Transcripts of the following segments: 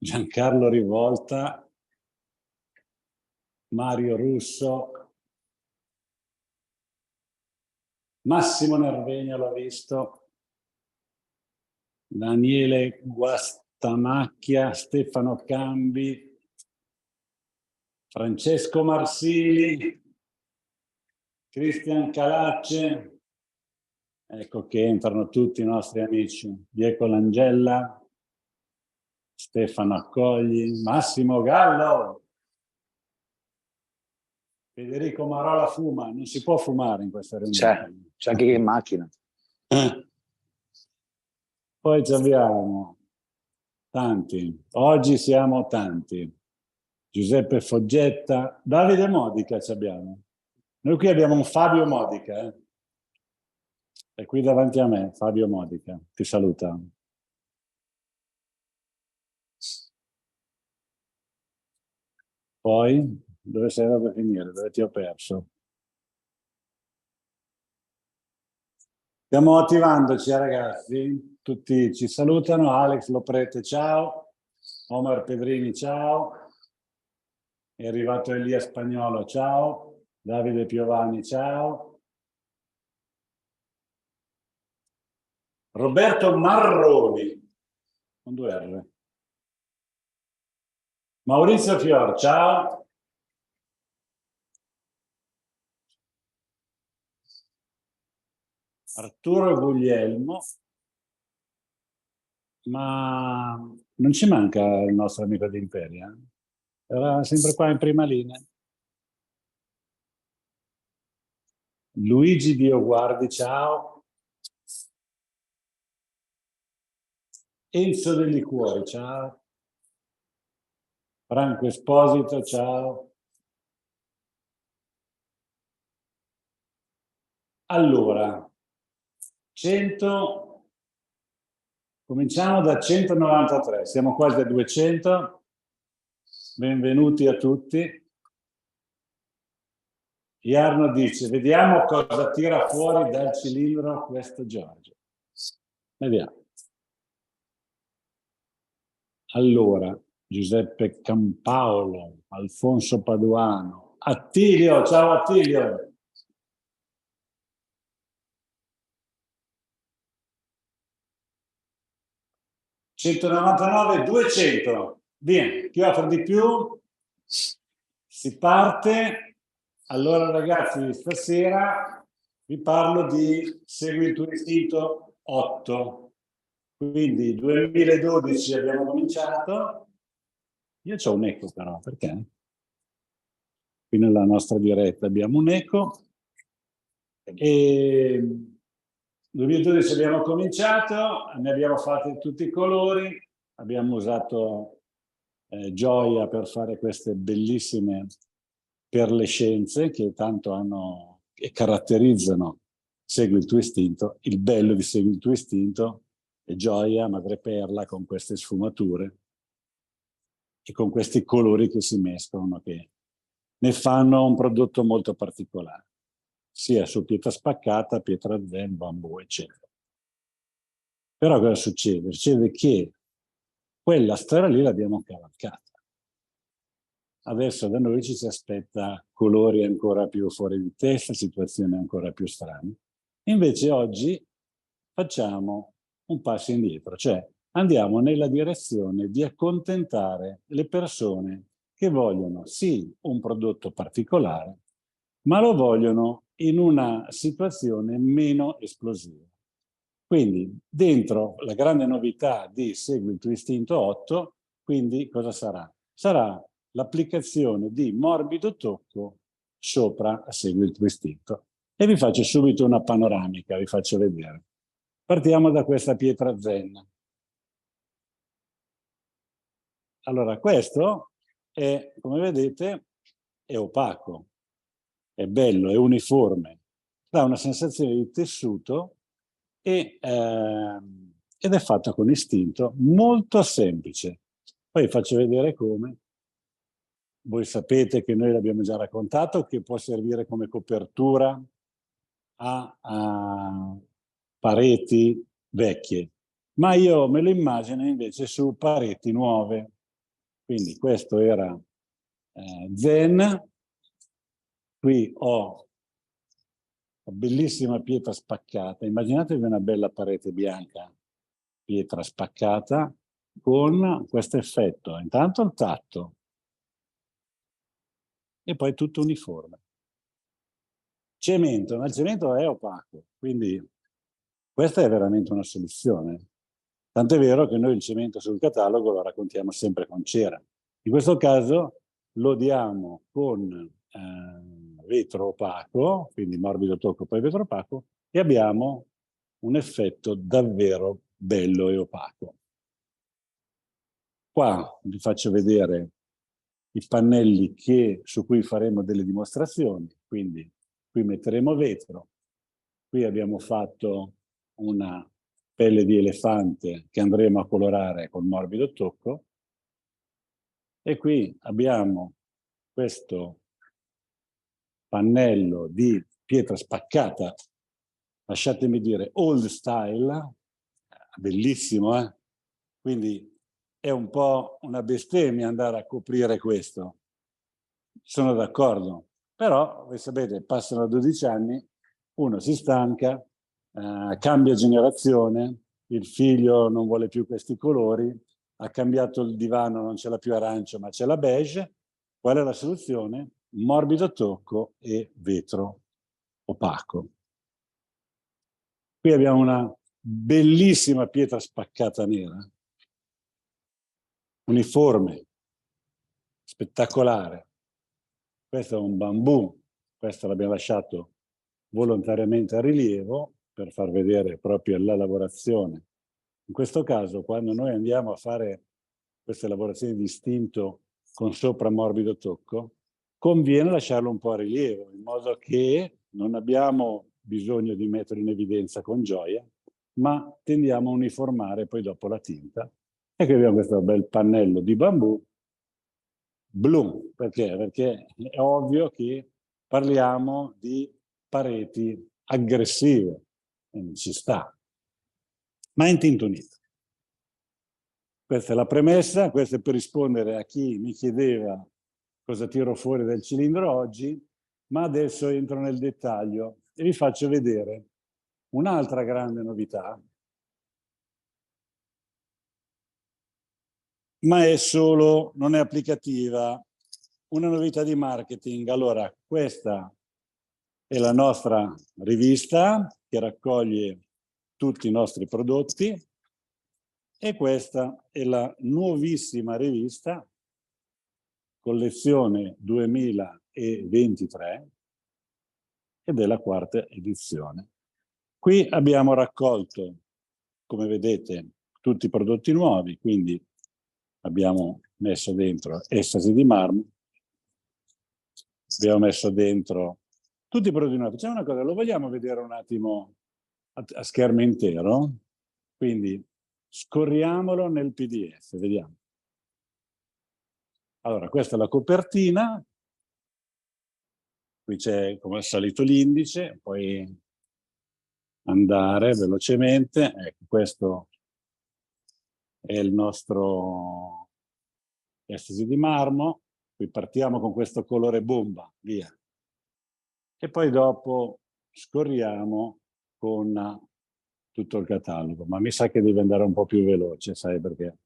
Giancarlo Rivolta, Mario Russo, Massimo Nervegna l'ho visto, Daniele Guastamacchia, Stefano Cambi, Francesco Marsili, Cristian Calacce, ecco che entrano tutti i nostri amici, Diego Langella, Stefano Accogli, Massimo Gallo, Federico Marola fuma, non si può fumare in questa riunione. C'è anche chi in macchina. Poi ci abbiamo tanti, oggi siamo tanti. Giuseppe Foggetta, Davide Modica ci abbiamo. Noi qui abbiamo un Fabio Modica, è qui davanti a me, Fabio Modica, ti saluta. Poi, dove sei andato a finire? Dove ti ho perso? Stiamo attivandoci, ragazzi. Tutti ci salutano. Alex Loprete, ciao. Omar Pedrini, ciao. È arrivato Elia Spagnolo, ciao. Davide Piovani, ciao. Roberto Marroni, con 2 R. Maurizio Fior, ciao. Arturo Guglielmo, ma non ci manca il nostro amico di Imperia? Era sempre qua in prima linea. Luigi Dioguardi, ciao. Enzo Degli Cuori, ciao. Franco Esposito, ciao. Allora, cominciamo da 193, siamo quasi a 200. Benvenuti a tutti. Jarno dice, vediamo cosa tira fuori dal cilindro questo Giorgio. Vediamo. Allora, Giuseppe Campaolo, Alfonso Paduano, Attilio, ciao Attilio. $199, 200. Bene, chi offre di più? Si parte. Allora ragazzi, stasera vi parlo di Segui il tuo istinto 8. Quindi 2012 abbiamo cominciato. Io c'ho un eco però, perché? Qui nella nostra diretta abbiamo un eco. E 2012 abbiamo cominciato, ne abbiamo fatti tutti i colori, abbiamo usato Gioia per fare queste bellissime perlescenze che tanto hanno e caratterizzano Segui il tuo istinto. Il bello di Segui il tuo istinto è Gioia, madreperla, con queste sfumature e con questi colori che si mescolano, che ne fanno un prodotto molto particolare, sia su pietra spaccata, pietra zen, bambù, eccetera. Però cosa succede? Succede che quella storia lì l'abbiamo cavalcata. Adesso da noi ci si aspetta colori ancora più fuori di testa, situazioni ancora più strane. Invece oggi facciamo un passo indietro, cioè andiamo nella direzione di accontentare le persone che vogliono sì un prodotto particolare, ma lo vogliono in una situazione meno esplosiva. Quindi dentro la grande novità di Segui il tuo istinto 8, quindi cosa sarà? Sarà l'applicazione di morbido tocco sopra Segui il tuo istinto. E vi faccio subito una panoramica, vi faccio vedere. Partiamo da questa pietra zen. Allora, questo è, come vedete, è opaco, è bello, è uniforme, dà una sensazione di tessuto ed è fatto con istinto, molto semplice. Poi vi faccio vedere come. Voi sapete che noi l'abbiamo già raccontato, che può servire come copertura a pareti vecchie, ma io me lo immagino invece su pareti nuove. Quindi questo era Zen. Qui ho una bellissima pietra spaccata. Immaginatevi una bella parete bianca, pietra spaccata, con questo effetto. Intanto il tatto e poi tutto uniforme. Cemento, ma il cemento è opaco, quindi questa è veramente una soluzione. Tant'è vero che noi il cemento sul catalogo lo raccontiamo sempre con cera. In questo caso lo diamo con vetro opaco, quindi morbido tocco, poi vetro opaco, e abbiamo un effetto davvero bello e opaco. Qua vi faccio vedere i pannelli su cui faremo delle dimostrazioni, quindi qui metteremo vetro, qui abbiamo fatto una pelle di elefante che andremo a colorare col morbido tocco, e qui abbiamo questo pannello di pietra spaccata, lasciatemi dire old style, bellissimo, eh? Quindi è un po' una bestemmia andare a coprire questo. Sono d'accordo, però voi sapete, passano 12 anni, uno si stanca, cambia generazione, il figlio non vuole più questi colori, ha cambiato il divano, non c'è la più arancio ma c'è la beige. Qual è la soluzione? Morbido tocco e vetro opaco. Qui abbiamo una bellissima pietra spaccata nera, uniforme, spettacolare. Questo è un bambù, questo l'abbiamo lasciato volontariamente a rilievo per far vedere proprio la lavorazione. In questo caso, quando noi andiamo a fare queste lavorazioni di distinto con sopra morbido tocco, conviene lasciarlo un po' a rilievo, in modo che non abbiamo bisogno di metterlo in evidenza con gioia, ma tendiamo a uniformare poi dopo la tinta. E qui abbiamo questo bel pannello di bambù blu. Perché? Perché è ovvio che parliamo di pareti aggressive, e non ci sta, ma in tinto unito. Questa è la premessa, questo è per rispondere a chi mi chiedeva cosa tiro fuori dal cilindro oggi, ma adesso entro nel dettaglio e vi faccio vedere un'altra grande novità, ma non è applicativa, una novità di marketing. Allora, questa è la nostra rivista che raccoglie tutti i nostri prodotti, e questa è la nuovissima rivista collezione 2023 ed è la quarta edizione. Qui abbiamo raccolto, come vedete, tutti i prodotti nuovi, quindi abbiamo messo dentro Estasi di Marmo, abbiamo messo dentro tutti i prodotti nuovi. Facciamo una cosa, lo vogliamo vedere un attimo a schermo intero? Quindi scorriamolo nel PDF, vediamo. Allora, questa è la copertina, qui c'è come al solito l'indice, poi andare velocemente. Ecco, questo è il nostro Estasi di Marmo. Qui partiamo con questo colore bomba, via. E poi dopo scorriamo con tutto il catalogo, ma mi sa che deve andare un po' più veloce, sai perché?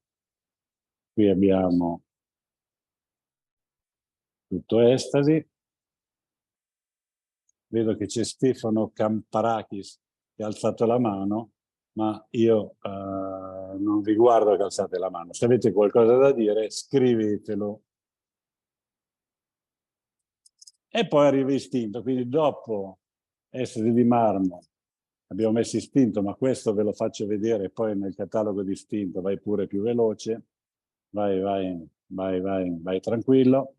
Qui abbiamo tutto Estasi. Vedo che c'è Stefano Camparakis che ha alzato la mano, ma io non vi guardo che alzate la mano. Se avete qualcosa da dire, scrivetelo. E poi arriva Istinto, quindi dopo Estasi di Marmo abbiamo messo Istinto, ma questo ve lo faccio vedere poi nel catalogo di Istinto, vai pure più veloce, vai tranquillo,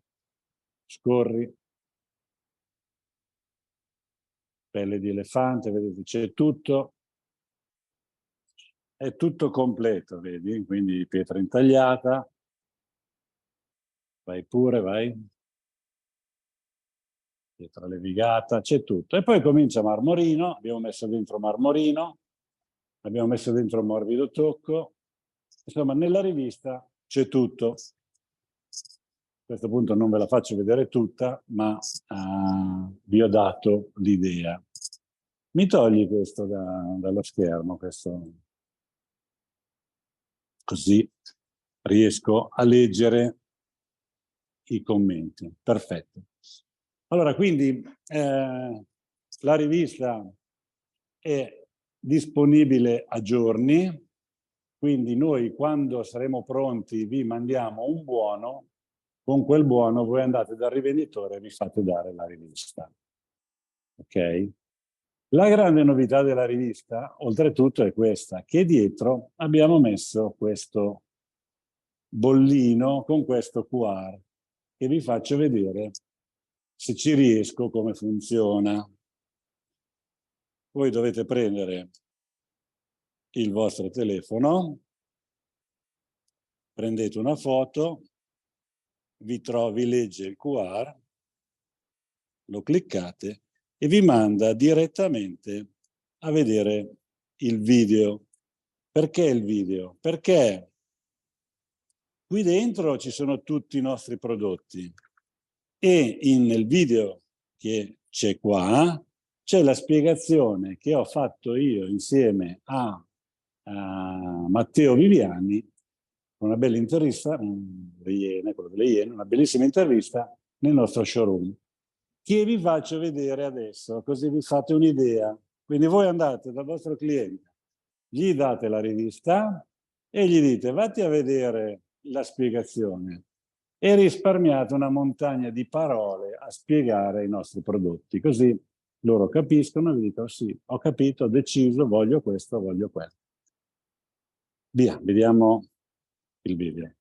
scorri. Pelle di elefante, vedete, c'è tutto, è tutto completo, vedi? Quindi pietra intagliata, vai pure, vai, pietra levigata, c'è tutto. E poi comincia marmorino, abbiamo messo dentro marmorino, abbiamo messo dentro morbido tocco, insomma nella rivista c'è tutto. questo punto non ve la faccio vedere tutta, ma vi ho dato l'idea. Mi togli questo dallo schermo, questo, così riesco a leggere i commenti. Perfetto. Allora, quindi la rivista è disponibile a giorni, quindi noi quando saremo pronti vi mandiamo un buono, con quel buono voi andate dal rivenditore e vi fate dare la rivista. Ok? La grande novità della rivista, oltretutto, è questa, che dietro abbiamo messo questo bollino con questo QR, che vi faccio vedere, se ci riesco, come funziona. Voi dovete prendere il vostro telefono, prendete una foto, vi legge il QR, lo cliccate e vi manda direttamente a vedere il video. Perché il video? Perché qui dentro ci sono tutti i nostri prodotti e nel video che c'è qua c'è la spiegazione che ho fatto io insieme a Matteo Viviani, una bella intervista, quello delle Iene, una bellissima intervista nel nostro showroom, che vi faccio vedere adesso, così vi fate un'idea. Quindi voi andate dal vostro cliente, gli date la rivista e gli dite vatti a vedere la spiegazione e risparmiate una montagna di parole a spiegare i nostri prodotti, così loro capiscono e vi dicono sì, ho capito, ho deciso, voglio questo, voglio quello. Via, vediamo il video.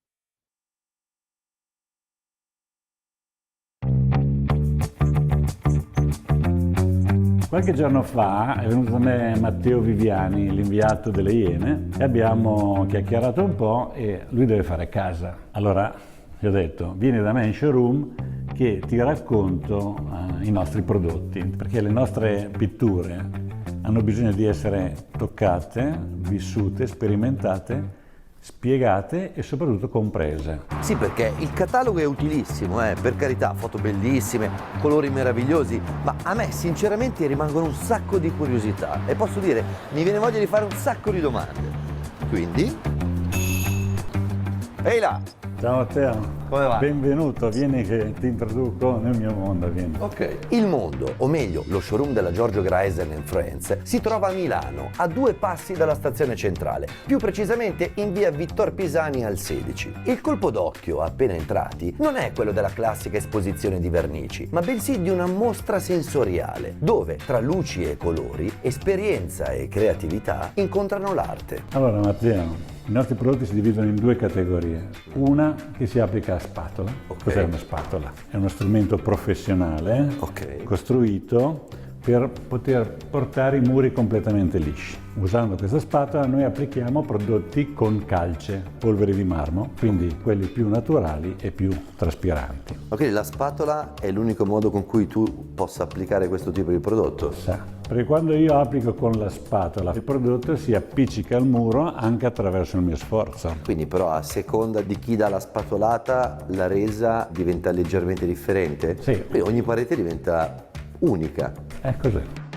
Qualche giorno fa è venuto da me Matteo Viviani, l'inviato delle Iene, e abbiamo chiacchierato un po' e lui deve fare casa. Allora gli ho detto, vieni da me in showroom che ti racconto i nostri prodotti, perché le nostre pitture hanno bisogno di essere toccate, vissute, sperimentate, spiegate e soprattutto comprese. Sì, perché il catalogo è utilissimo, per carità, foto bellissime, colori meravigliosi, ma a me sinceramente rimangono un sacco di curiosità e posso dire, mi viene voglia di fare un sacco di domande. Quindi... Ehi là! Ciao Matteo! Come va? Benvenuto, vieni che ti introduco nel mio mondo, vieni. Ok. Il mondo, o meglio, lo showroom della Giorgio Greisen Friends, si trova a Milano, a 2 passi dalla stazione centrale, più precisamente in via Vittor Pisani al 16. Il colpo d'occhio, appena entrati, non è quello della classica esposizione di vernici, ma bensì di una mostra sensoriale, dove tra luci e colori, esperienza e creatività incontrano l'arte. Allora Matteo, i nostri prodotti si dividono in 2 categorie. Una che si applica a spatola. Ok. Cos'è una spatola? È uno strumento professionale Ok. costruito per poter portare i muri completamente lisci. Usando questa spatola noi applichiamo prodotti con calce, polvere di marmo, quindi quelli più naturali e più traspiranti. Ok, la spatola è l'unico modo con cui tu possa applicare questo tipo di prodotto? Perché quando io applico con la spatola il prodotto si appiccica al muro anche attraverso il mio sforzo. Quindi però a seconda di chi dà la spatolata la resa diventa leggermente differente? Sì. Quindi ogni parete diventa unica. È così.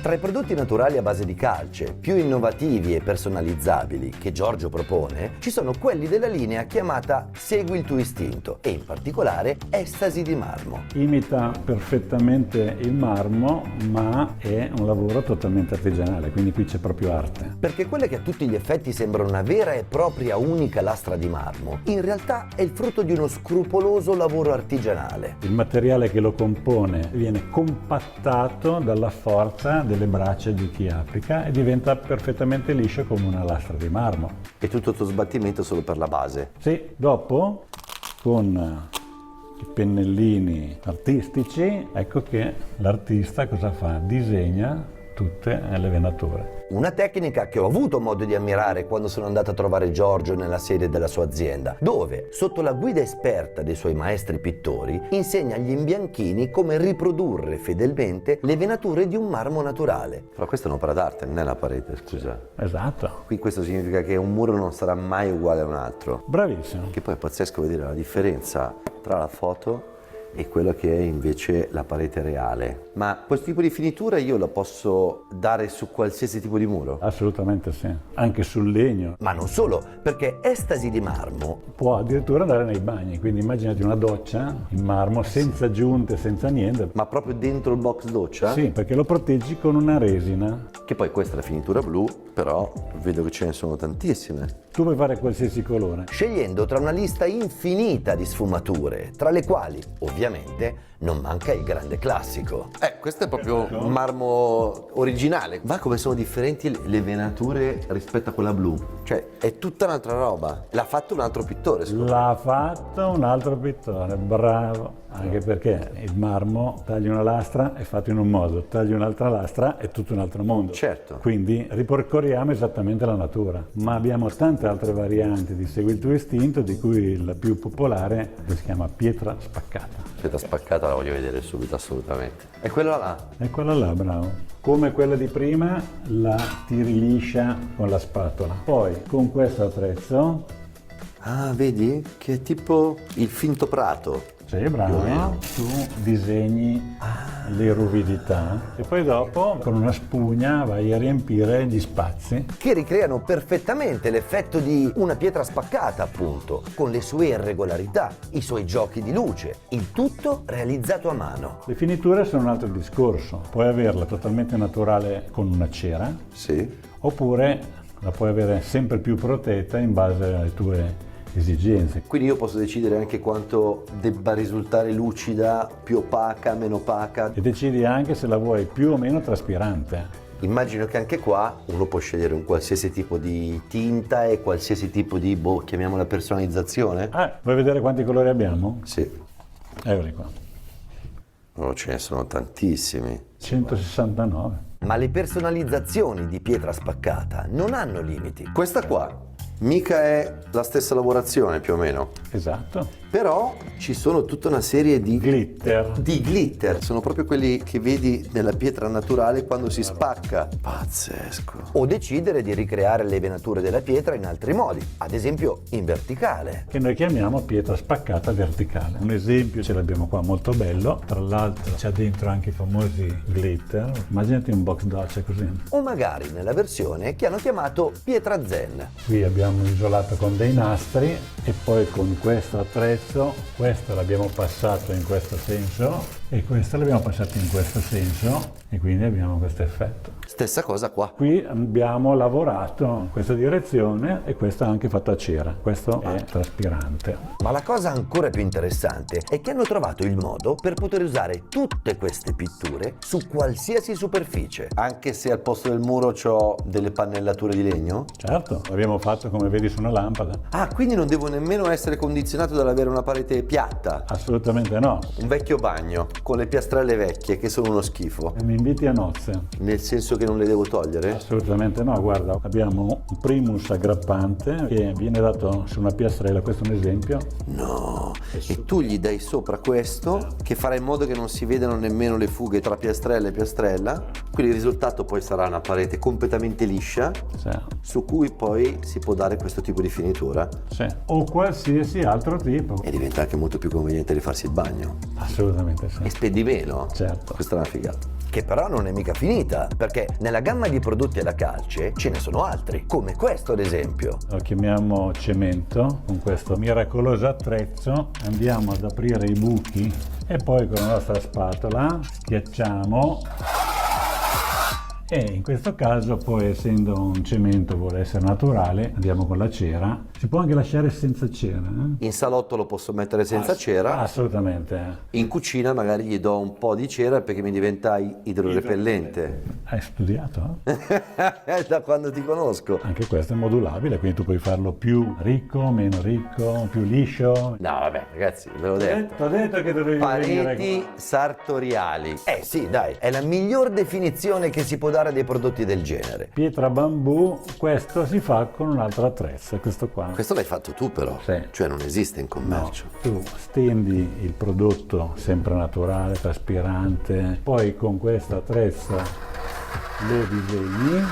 Tra i prodotti naturali a base di calce, più innovativi e personalizzabili che Giorgio propone, ci sono quelli della linea chiamata Segui il tuo istinto e in particolare Estasi di marmo. Imita perfettamente il marmo, ma è un lavoro totalmente artigianale, quindi qui c'è proprio arte. Perché quella che a tutti gli effetti sembra una vera e propria unica lastra di marmo, in realtà è il frutto di uno scrupoloso lavoro artigianale. Il materiale che lo compone viene compattato dalla forza delle braccia di chi applica e diventa perfettamente liscio come una lastra di marmo. E tutto questo sbattimento solo per la base. Sì, dopo con i pennellini artistici, ecco che l'artista cosa fa? Disegna tutte le venature. Una tecnica che ho avuto modo di ammirare quando sono andato a trovare Giorgio nella sede della sua azienda, dove, sotto la guida esperta dei suoi maestri pittori, insegna agli imbianchini come riprodurre fedelmente le venature di un marmo naturale. Però questa è un'opera d'arte, non è la parete, scusa. Esatto. Qui questo significa che un muro non sarà mai uguale a un altro. Bravissimo. Che poi è pazzesco vedere la differenza tra la foto e quello che è invece la parete reale. Ma questo tipo di finitura io la posso dare su qualsiasi tipo di muro? Assolutamente sì, anche sul legno. Ma non solo, perché Estasi di Marmo Può addirittura andare nei bagni, quindi immaginati una doccia in marmo senza giunte, senza niente. ma proprio dentro il box doccia? Sì, perché lo proteggi con una resina. Che poi questa è la finitura blu, però vedo che ce ne sono tantissime. Tu puoi fare qualsiasi colore. Scegliendo tra una lista infinita di sfumature, tra le quali ovviamente non manca il grande classico. Questo è proprio un marmo originale. Ma come sono differenti le venature rispetto a quella blu? Cioè, è tutta un'altra roba. L'ha fatto un altro pittore, scusa. L'ha fatto un altro pittore, bravo. Anche perché il marmo, tagli una lastra, è fatto in un modo, tagli un'altra lastra, è tutto un altro mondo. Certo. Quindi ripercorriamo esattamente la natura. Ma abbiamo tante altre varianti di Segui il tuo istinto, di cui la più popolare si chiama pietra spaccata. Pietra spaccata la voglio vedere subito, assolutamente. E quella là? E quella là, bravo. Come quella di prima, la tiri liscia con la spatola. Poi, con questo attrezzo, Ah, vedi? Che è tipo il finto prato. sì, bravo, tu disegni le ruvidità e poi dopo con una spugna vai a riempire gli spazi. Che ricreano perfettamente l'effetto di una pietra spaccata, appunto, con le sue irregolarità, i suoi giochi di luce, il tutto realizzato a mano. Le finiture sono un altro discorso, puoi averla totalmente naturale con una cera, Sì. oppure la puoi avere sempre più protetta in base alle tue esigenze. Quindi io posso decidere anche quanto debba risultare lucida, più opaca, meno opaca. E decidi anche se la vuoi più o meno traspirante. Immagino che anche qua uno può scegliere un qualsiasi tipo di tinta e qualsiasi tipo di, chiamiamola personalizzazione. Vuoi vedere quanti colori abbiamo? Sì. Eccoli qua. Oh, ce ne sono tantissimi. 169. Ma le personalizzazioni di pietra spaccata non hanno limiti. Questa qua mica è la stessa lavorazione più o meno. Esatto. Però ci sono tutta una serie di Glitter. Di glitter. Sono proprio quelli che vedi nella pietra naturale quando si spacca. Pazzesco. O decidere di ricreare le venature della pietra in altri modi, ad esempio in verticale. Che noi chiamiamo pietra spaccata verticale. Un esempio ce l'abbiamo qua molto bello, tra l'altro c'è dentro anche i famosi glitter. Immaginati un box doccia così. O magari nella versione che hanno chiamato pietra zen. Qui abbiamo isolato con dei nastri e poi con questo attrezzo, questo l'abbiamo passato in questo senso e questo l'abbiamo passato in questo senso e quindi abbiamo questo effetto. Stessa cosa qua. Qui abbiamo lavorato in questa direzione e questo è anche fatto a cera, questo è traspirante. Ma la cosa ancora più interessante è che hanno trovato il modo per poter usare tutte queste pitture su qualsiasi superficie. Anche se al posto del muro c'ho delle pannellature di legno? Certo, l'abbiamo fatto come vedi su una lampada. Ah, quindi non devo nemmeno essere condizionato dall'avere una parete piatta. Assolutamente no. Un vecchio bagno con le piastrelle vecchie che sono uno schifo. E mi inviti a nozze? Nel senso che non le devo togliere? Assolutamente no, guarda, abbiamo un primus aggrappante che viene dato su una piastrella, questo è un esempio. No, e tu gli dai sopra questo che farà in modo che non si vedano nemmeno le fughe tra piastrella e piastrella, quindi il risultato poi sarà una parete completamente liscia Sì. su cui poi si può dare questo tipo di finitura Sì. O qualsiasi altro tipo. e diventa anche molto più conveniente rifarsi il bagno Assolutamente sì. e spendi meno. Certo. Questa è una figata. Che però non è mica finita, perché nella gamma di prodotti alla calce ce ne sono altri, come questo ad esempio. Lo chiamiamo cemento, con questo miracoloso attrezzo andiamo ad aprire i buchi e poi con la nostra spatola schiacciamo e in questo caso poi essendo un cemento vuole essere naturale andiamo con la cera, si può anche lasciare senza cera. In salotto lo posso mettere senza cera. Assolutamente. In cucina magari gli do un po' di cera perché mi diventa idrorepellente. Hai studiato? Da quando ti conosco. Anche questo è modulabile, quindi tu puoi farlo più ricco, meno ricco, più liscio. No, vabbè, ragazzi, ve l'ho detto. T'ho detto che dovevi venire Pareti qua. sartoriali. Sì, dai, è la miglior definizione che si può dare approdare dei prodotti del genere. Pietra bambù, questo si fa con un altro attrezzo, questo qua. Questo l'hai fatto tu però, Sì. cioè non esiste in commercio. No, tu stendi il prodotto sempre naturale, traspirante, poi con questo attrezzo lo disegni,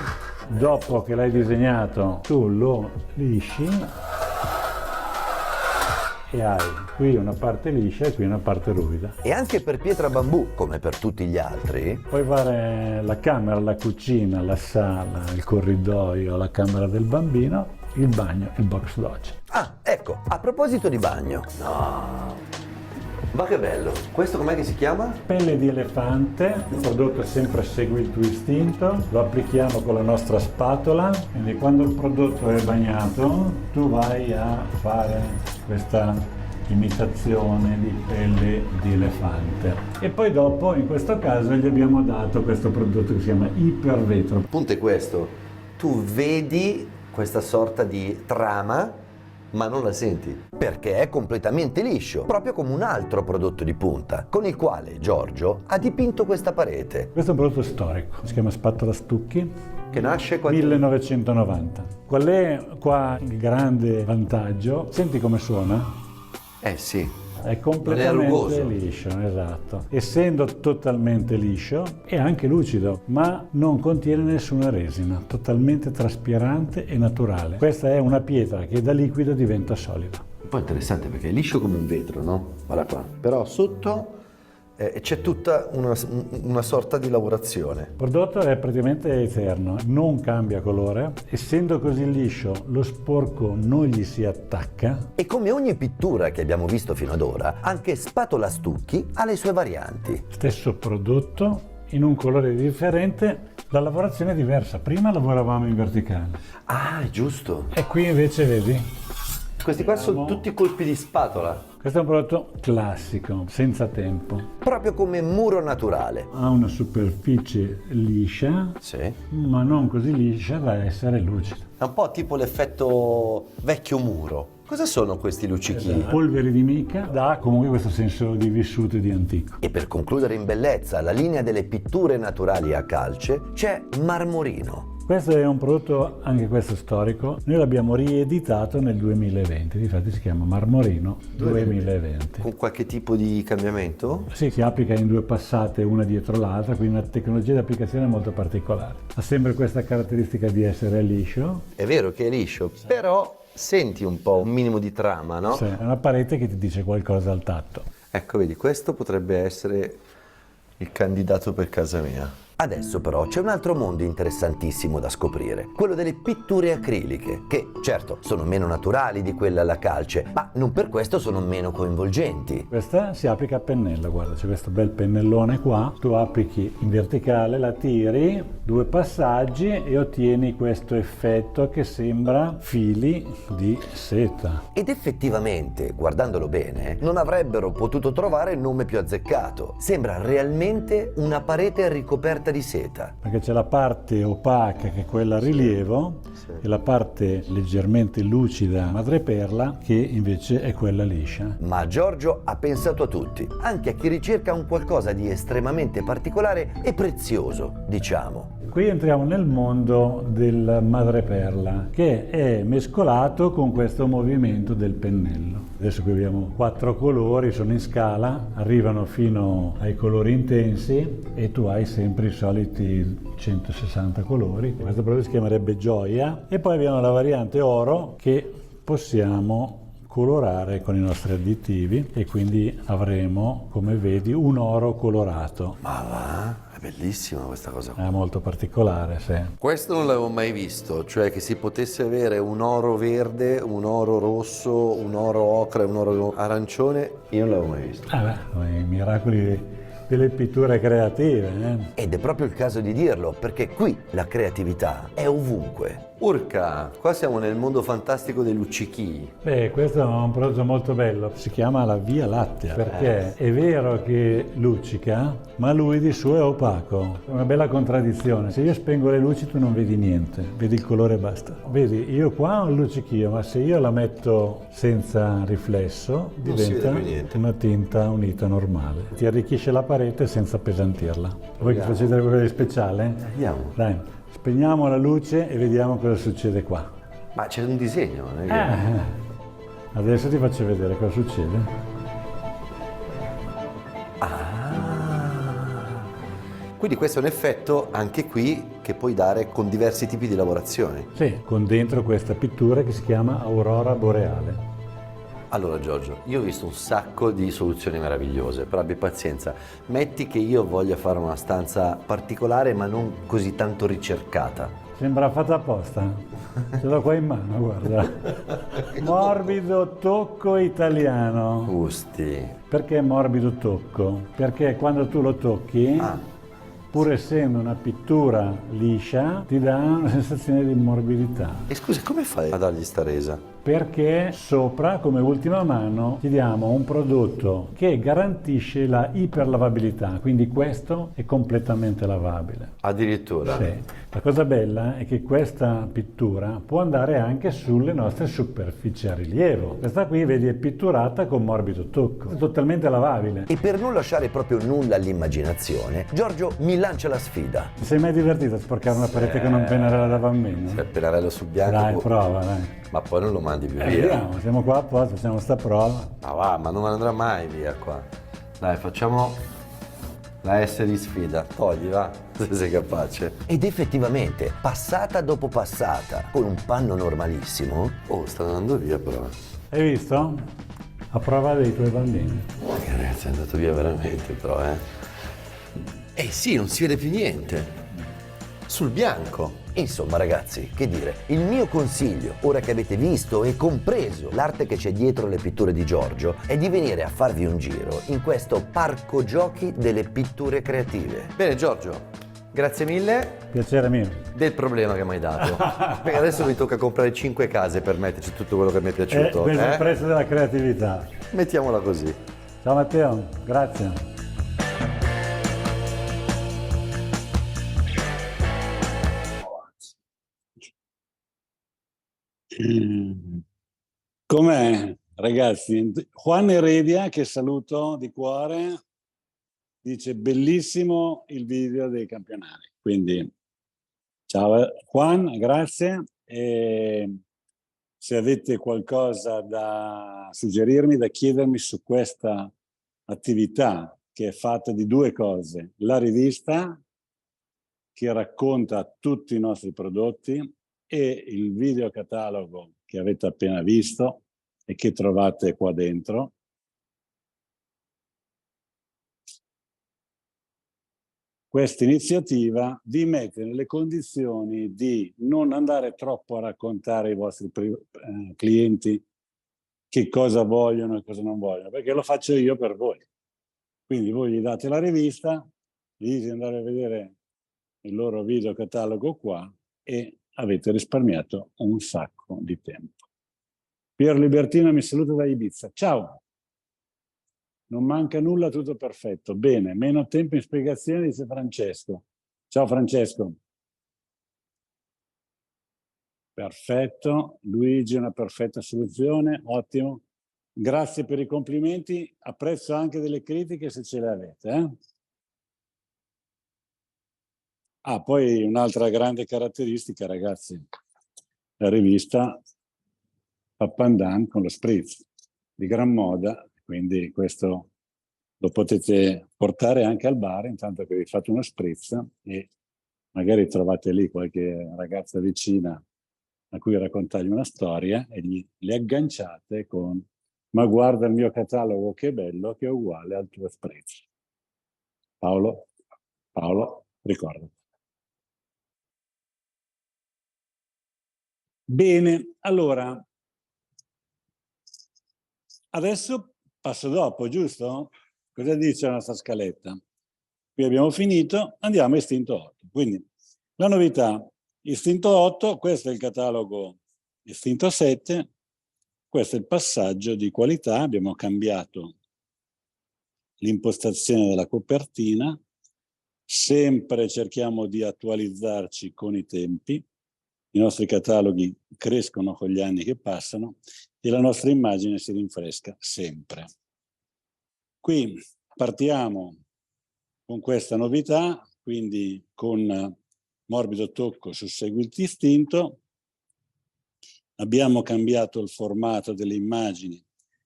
dopo che l'hai disegnato tu lo lisci e hai qui una parte liscia e qui una parte ruvida. E anche per pietra bambù, come per tutti gli altri, Puoi fare la camera, la cucina, la sala, il corridoio, la camera del bambino, il bagno, il box doccia. ah, ecco, a proposito di bagno. No. Ma che bello. Questo com'è che si chiama? Pelle di elefante, il prodotto sempre segue il tuo istinto, lo applichiamo con la nostra spatola, quindi quando il prodotto è bagnato tu vai a fare questa imitazione di pelle di elefante. E poi dopo, in questo caso, gli abbiamo dato questo prodotto che si chiama Ipervetro. Il punto è questo, tu vedi questa sorta di trama ma non la senti, perché è completamente liscio, proprio come un altro prodotto di punta, con il quale Giorgio ha dipinto questa parete. Questo è un prodotto storico, si chiama Spatola Stucchi, Che nasce qua 1990. Qual è qua il grande vantaggio? Senti come suona? Eh sì, È completamente rugoso. liscio, esatto. Essendo totalmente liscio è anche lucido, ma non contiene nessuna resina, totalmente traspirante e naturale. Questa è una pietra che da liquido diventa solida. poi è interessante perché è liscio come un vetro, no? Guarda qua. Però sotto c'è tutta una sorta di lavorazione. Il prodotto è praticamente eterno, non cambia colore, essendo così liscio lo sporco non gli si attacca. E come ogni pittura che abbiamo visto fino ad ora, anche Spatola Stucchi ha le sue varianti. Stesso prodotto in un colore differente, la lavorazione è diversa. Prima lavoravamo in verticale Ah, è giusto. e qui invece vedi, Questi qua sono tutti colpi di spatola, questo è un prodotto classico, senza tempo. proprio come muro naturale. Ha una superficie liscia, Sì. ma non così liscia da essere lucida. È un po' tipo l'effetto vecchio muro. Cosa sono questi luccichini? Polvere di mica dà comunque questo senso di vissuto e di antico. E per concludere in bellezza la linea delle pitture naturali a calce, c'è Marmorino. Questo è un prodotto, anche questo storico, noi l'abbiamo rieditato nel 2020, difatti si chiama Marmorino 2020. Con qualche tipo di cambiamento? Sì, si applica in due passate una dietro l'altra, quindi una tecnologia di applicazione molto particolare. Ha sempre questa caratteristica di essere liscio. È vero che è liscio, però senti un po' un minimo di trama, no? Sì, è una parete che ti dice qualcosa al tatto. Ecco, vedi, questo potrebbe essere il candidato per casa mia. Adesso però c'è un altro mondo interessantissimo da scoprire, quello delle pitture acriliche, che certo sono meno naturali di quelle alla calce, ma non per questo sono meno coinvolgenti. Questa si applica a pennello, guarda, c'è questo bel pennellone qua, tu applichi in verticale, la tiri, due passaggi e ottieni questo effetto che sembra fili di seta. Ed effettivamente, guardandolo bene, non avrebbero potuto trovare il nome più azzeccato. Sembra realmente una parete ricoperta di seta. Perché c'è la parte opaca che è quella a rilievo e la parte leggermente lucida madreperla che invece è quella liscia. Ma Giorgio ha pensato a tutti, anche a chi ricerca un qualcosa di estremamente particolare e prezioso, diciamo. Qui entriamo nel mondo del madreperla che è mescolato con questo movimento del pennello. Adesso qui abbiamo 4 colori, sono in scala, arrivano fino ai colori intensi e tu hai sempre i soliti 160 colori. Questo prodotto si chiamerebbe Gioia e poi abbiamo la variante oro che possiamo colorare con i nostri additivi e quindi avremo, come vedi, un oro colorato. Ma va, è bellissima questa cosa. È molto particolare, sì. Questo non l'avevo mai visto, cioè che si potesse avere un oro verde, un oro rosso, un oro ocra e un oro arancione, io non l'avevo mai visto. I miracoli delle pitture creative. Ed è proprio il caso di dirlo, perché qui la creatività è ovunque. Urca, qua siamo nel mondo fantastico dei luccichii. Beh, questo è un prodotto molto bello, si chiama la Via Lattea, perché è vero che luccica, ma lui di suo è opaco. È una bella contraddizione. Se io spengo le luci tu non vedi niente, vedi il colore e basta. Vedi, io qua ho il luccichio, ma se io la metto senza riflesso diventa una tinta unita normale. Ti arricchisce la parete senza appesantirla. Vuoi che ti faccia vedere qualcosa di speciale? Andiamo. Dai. Spegniamo la luce e vediamo cosa succede qua. Ma c'è un disegno, non è che... Adesso ti faccio vedere cosa succede. Quindi questo è un effetto anche qui che puoi dare con diversi tipi di lavorazioni. Sì, con dentro questa pittura che si chiama Aurora Boreale. Allora Giorgio, io ho visto un sacco di soluzioni meravigliose, però abbi pazienza. Metti che io voglia fare una stanza particolare ma non così tanto ricercata. Sembra fatta apposta. Ce l'ho qua in mano, guarda. Morbido tocco italiano. Gusti. Perché morbido tocco? Perché quando tu lo tocchi, pur essendo una pittura liscia, ti dà una sensazione di morbidità. E scusa, come fai a dargli sta resa? Perché sopra, come ultima mano, ti diamo un prodotto che garantisce la iperlavabilità, quindi questo è completamente lavabile. Addirittura? Sì. La cosa bella è che questa pittura può andare anche sulle nostre superfici a rilievo. Questa qui, vedi, è pitturata con morbido tocco, è totalmente lavabile. E per non lasciare proprio nulla all'immaginazione, Giorgio mi lancia la sfida. Ti sei mai divertito a sporcare una parete con un pennarello da bambino? Se il pennarello sul bianco... Dai, prova, dai. Ma poi non lo mandi più via. Vediamo, siamo qua apposta, facciamo sta prova. Ma va, ma non andrà mai via qua. Dai, facciamo la S di sfida. Togli, va, se sei capace. Ed effettivamente, passata dopo passata, con un panno normalissimo... Oh, sta andando via però. Hai visto? A prova dei tuoi bambini. Ragazzi, è andato via veramente però, Eh sì, non si vede più niente. Sul bianco. Insomma ragazzi, che dire, il mio consiglio, ora che avete visto e compreso l'arte che c'è dietro le pitture di Giorgio, è di venire a farvi un giro in questo parco giochi delle pitture creative. Bene Giorgio, grazie mille. Piacere mio. Del problema che mi hai dato. Perché adesso mi tocca comprare 5 case per metterci tutto quello che mi è piaciuto. Questo è il prezzo della creatività. Mettiamola così. Ciao Matteo, grazie. Com'è, ragazzi? Juan Heredia, che saluto di cuore, dice bellissimo il video dei campionari. Quindi ciao Juan, grazie. E se avete qualcosa da suggerirmi, da chiedermi su questa attività che è fatta di due cose: la rivista che racconta tutti i nostri prodotti e il videocatalogo che avete appena visto e che trovate qua dentro. Questa iniziativa vi mette nelle condizioni di non andare troppo a raccontare ai vostri clienti che cosa vogliono e cosa non vogliono, perché lo faccio io per voi. Quindi voi gli date la rivista, gli dite di andare a vedere il loro videocatalogo qua e avete risparmiato un sacco di tempo. Pier Libertino mi saluta da Ibiza. Ciao! Non manca nulla, tutto perfetto. Bene, meno tempo in spiegazione, dice Francesco. Ciao Francesco. Perfetto. Luigi, una perfetta soluzione. Ottimo. Grazie per i complimenti. Apprezzo anche delle critiche se ce le avete. Poi un'altra grande caratteristica, ragazzi. La rivista Pappandan con lo spritz di gran moda, quindi questo lo potete portare anche al bar intanto che vi fate uno spritz e magari trovate lì qualche ragazza vicina a cui raccontargli una storia e li agganciate con: ma guarda il mio catalogo che bello, che è uguale al tuo spritz. Paolo, ricordati. Bene, allora adesso passo dopo, giusto? Cosa dice la nostra scaletta? Qui abbiamo finito, andiamo a istinto 8. Quindi la novità Istinto 8, questo è il catalogo Istinto 7, questo è il passaggio di qualità, abbiamo cambiato l'impostazione della copertina, sempre cerchiamo di attualizzarci con i tempi, i nostri cataloghi crescono con gli anni che passano e la nostra immagine si rinfresca sempre. Qui partiamo con questa novità, quindi con Morbido Tocco su Segui il tuo istinto. Abbiamo cambiato il formato delle immagini,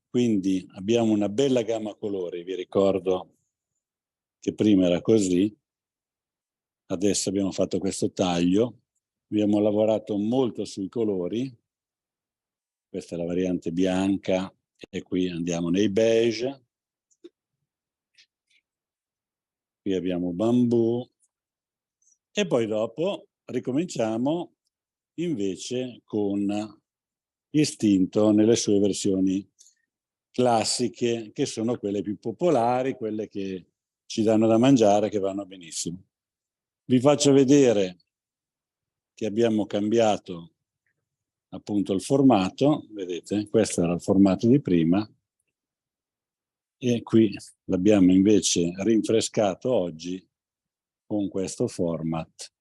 quindi abbiamo una bella gamma colori. Vi ricordo che prima era così, adesso abbiamo fatto questo taglio, abbiamo lavorato molto sui colori, questa è la variante bianca e qui andiamo nei beige, qui abbiamo bambù e poi dopo ricominciamo invece con Istinto nelle sue versioni classiche, che sono quelle più popolari, quelle che ci danno da mangiare, che vanno benissimo. Vi faccio vedere che abbiamo cambiato appunto il formato, vedete, questo era il formato di prima e qui l'abbiamo invece rinfrescato oggi con questo format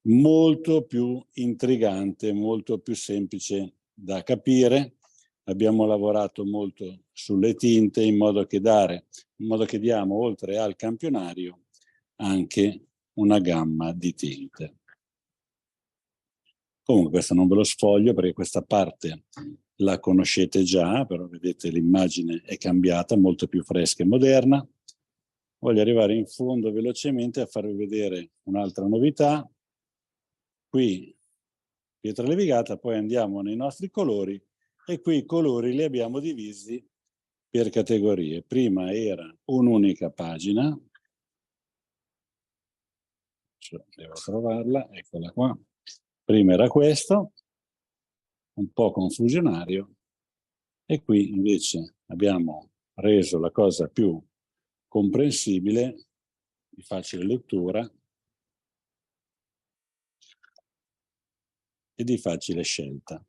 molto più intrigante, molto più semplice da capire. Abbiamo lavorato molto sulle tinte in modo che diamo oltre al campionario anche una gamma di tinte. Comunque questo non ve lo sfoglio perché questa parte la conoscete già, però vedete l'immagine è cambiata, molto più fresca e moderna. Voglio arrivare in fondo velocemente a farvi vedere un'altra novità. Qui pietra levigata, poi andiamo nei nostri colori e qui i colori li abbiamo divisi per categorie. Prima era un'unica pagina, devo trovarla, eccola qua. Prima era questo, un po' confusionario, e qui invece abbiamo reso la cosa più comprensibile, di facile lettura e di facile scelta.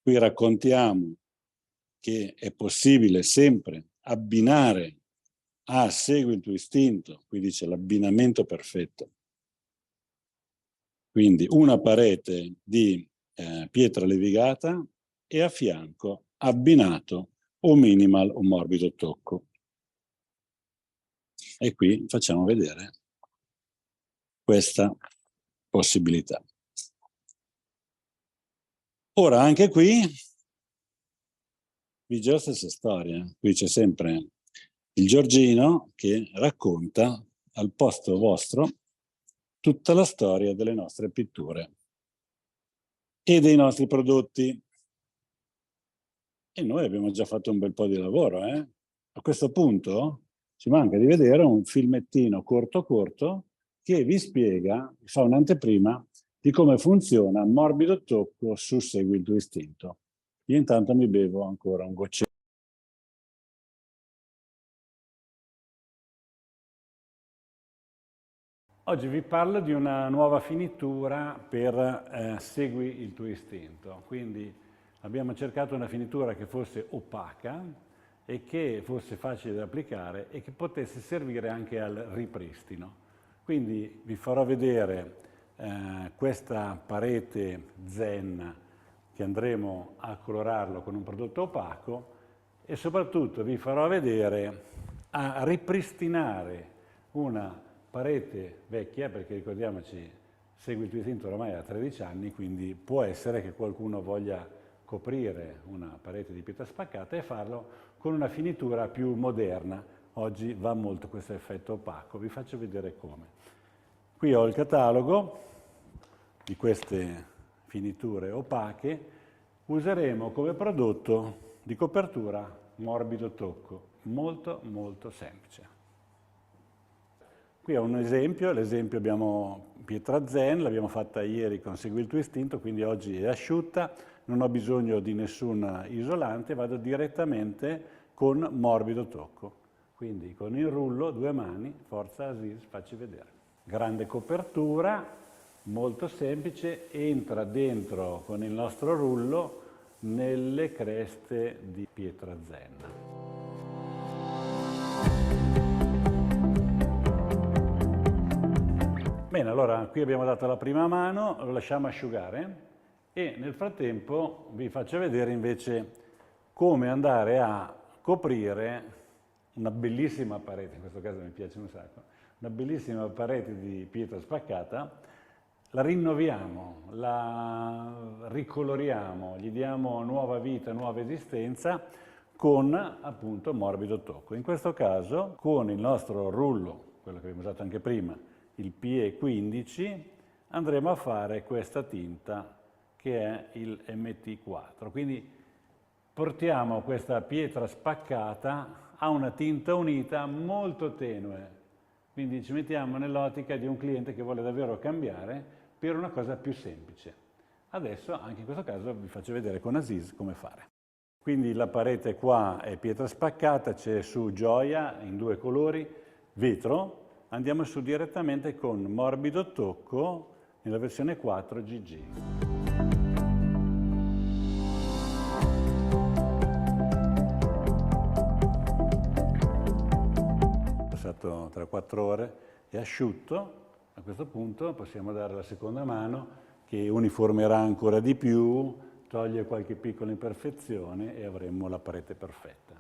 Qui raccontiamo che è possibile sempre abbinare a Segui il tuo istinto, qui dice l'abbinamento perfetto. Quindi una parete di pietra levigata e a fianco abbinato o minimal o morbido tocco. E qui facciamo vedere questa possibilità. Ora anche qui vige la stessa storia. Qui c'è sempre il Giorgino che racconta al posto vostro tutta la storia delle nostre pitture e dei nostri prodotti. E noi abbiamo già fatto un bel po' di lavoro. A questo punto ci manca di vedere un filmettino corto che vi spiega, vi fa un'anteprima di come funziona Morbido Tocco su Segui il tuo istinto. Io intanto mi bevo ancora un goccetto. Oggi vi parlo di una nuova finitura per Segui il tuo istinto. Quindi abbiamo cercato una finitura che fosse opaca e che fosse facile da applicare e che potesse servire anche al ripristino. Quindi vi farò vedere questa parete Zen che andremo a colorarlo con un prodotto opaco e soprattutto vi farò vedere a ripristinare una parete vecchia, perché ricordiamoci, Segui il tuo istinto ormai ha 13 anni, quindi può essere che qualcuno voglia coprire una parete di pietra spaccata e farlo con una finitura più moderna. Oggi va molto questo effetto opaco, vi faccio vedere come. Qui ho il catalogo di queste finiture opache, useremo come prodotto di copertura Morbido Tocco, molto molto semplice. Qui ho un esempio, l'esempio abbiamo pietra Zen, l'abbiamo fatta ieri con Segui il tuo istinto, quindi oggi è asciutta, non ho bisogno di nessun isolante, vado direttamente con Morbido Tocco. Quindi con il rullo, 2 mani, forza Aziz, facci vedere. Grande copertura, molto semplice, entra dentro con il nostro rullo nelle creste di pietra zen. Bene, allora qui abbiamo dato la prima mano, lo lasciamo asciugare e nel frattempo vi faccio vedere invece come andare a coprire una bellissima parete, in questo caso mi piace un sacco, una bellissima parete di pietra spaccata, la rinnoviamo, la ricoloriamo, gli diamo nuova vita, nuova esistenza con appunto morbido tocco. In questo caso con il nostro rullo, quello che abbiamo usato anche prima, il PE15, andremo a fare questa tinta che è il MT4. Quindi portiamo questa pietra spaccata a una tinta unita molto tenue. Quindi ci mettiamo nell'ottica di un cliente che vuole davvero cambiare per una cosa più semplice. Adesso, anche in questo caso, vi faccio vedere con Aziz come fare. Quindi la parete qua è pietra spaccata, c'è su gioia in 2 colori, vetro. Andiamo su direttamente con morbido tocco nella versione 4 GG. Passato 3-4 ore, è asciutto. A questo punto possiamo dare la seconda mano che uniformerà ancora di più, toglie qualche piccola imperfezione e avremo la parete perfetta.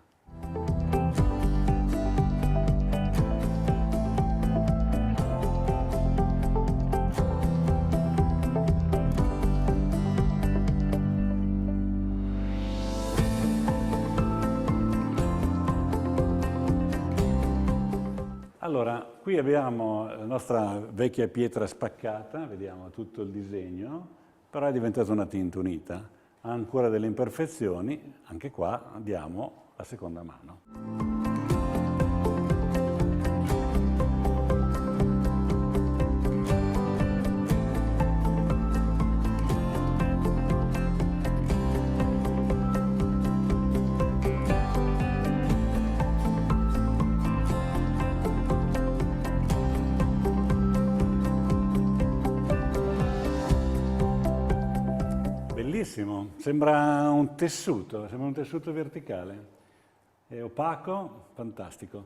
Allora, qui abbiamo la nostra vecchia pietra spaccata, vediamo tutto il disegno, però è diventata una tinta unita, ha ancora delle imperfezioni, anche qua diamo la seconda mano. Bellissimo, sembra un tessuto verticale, è opaco, fantastico.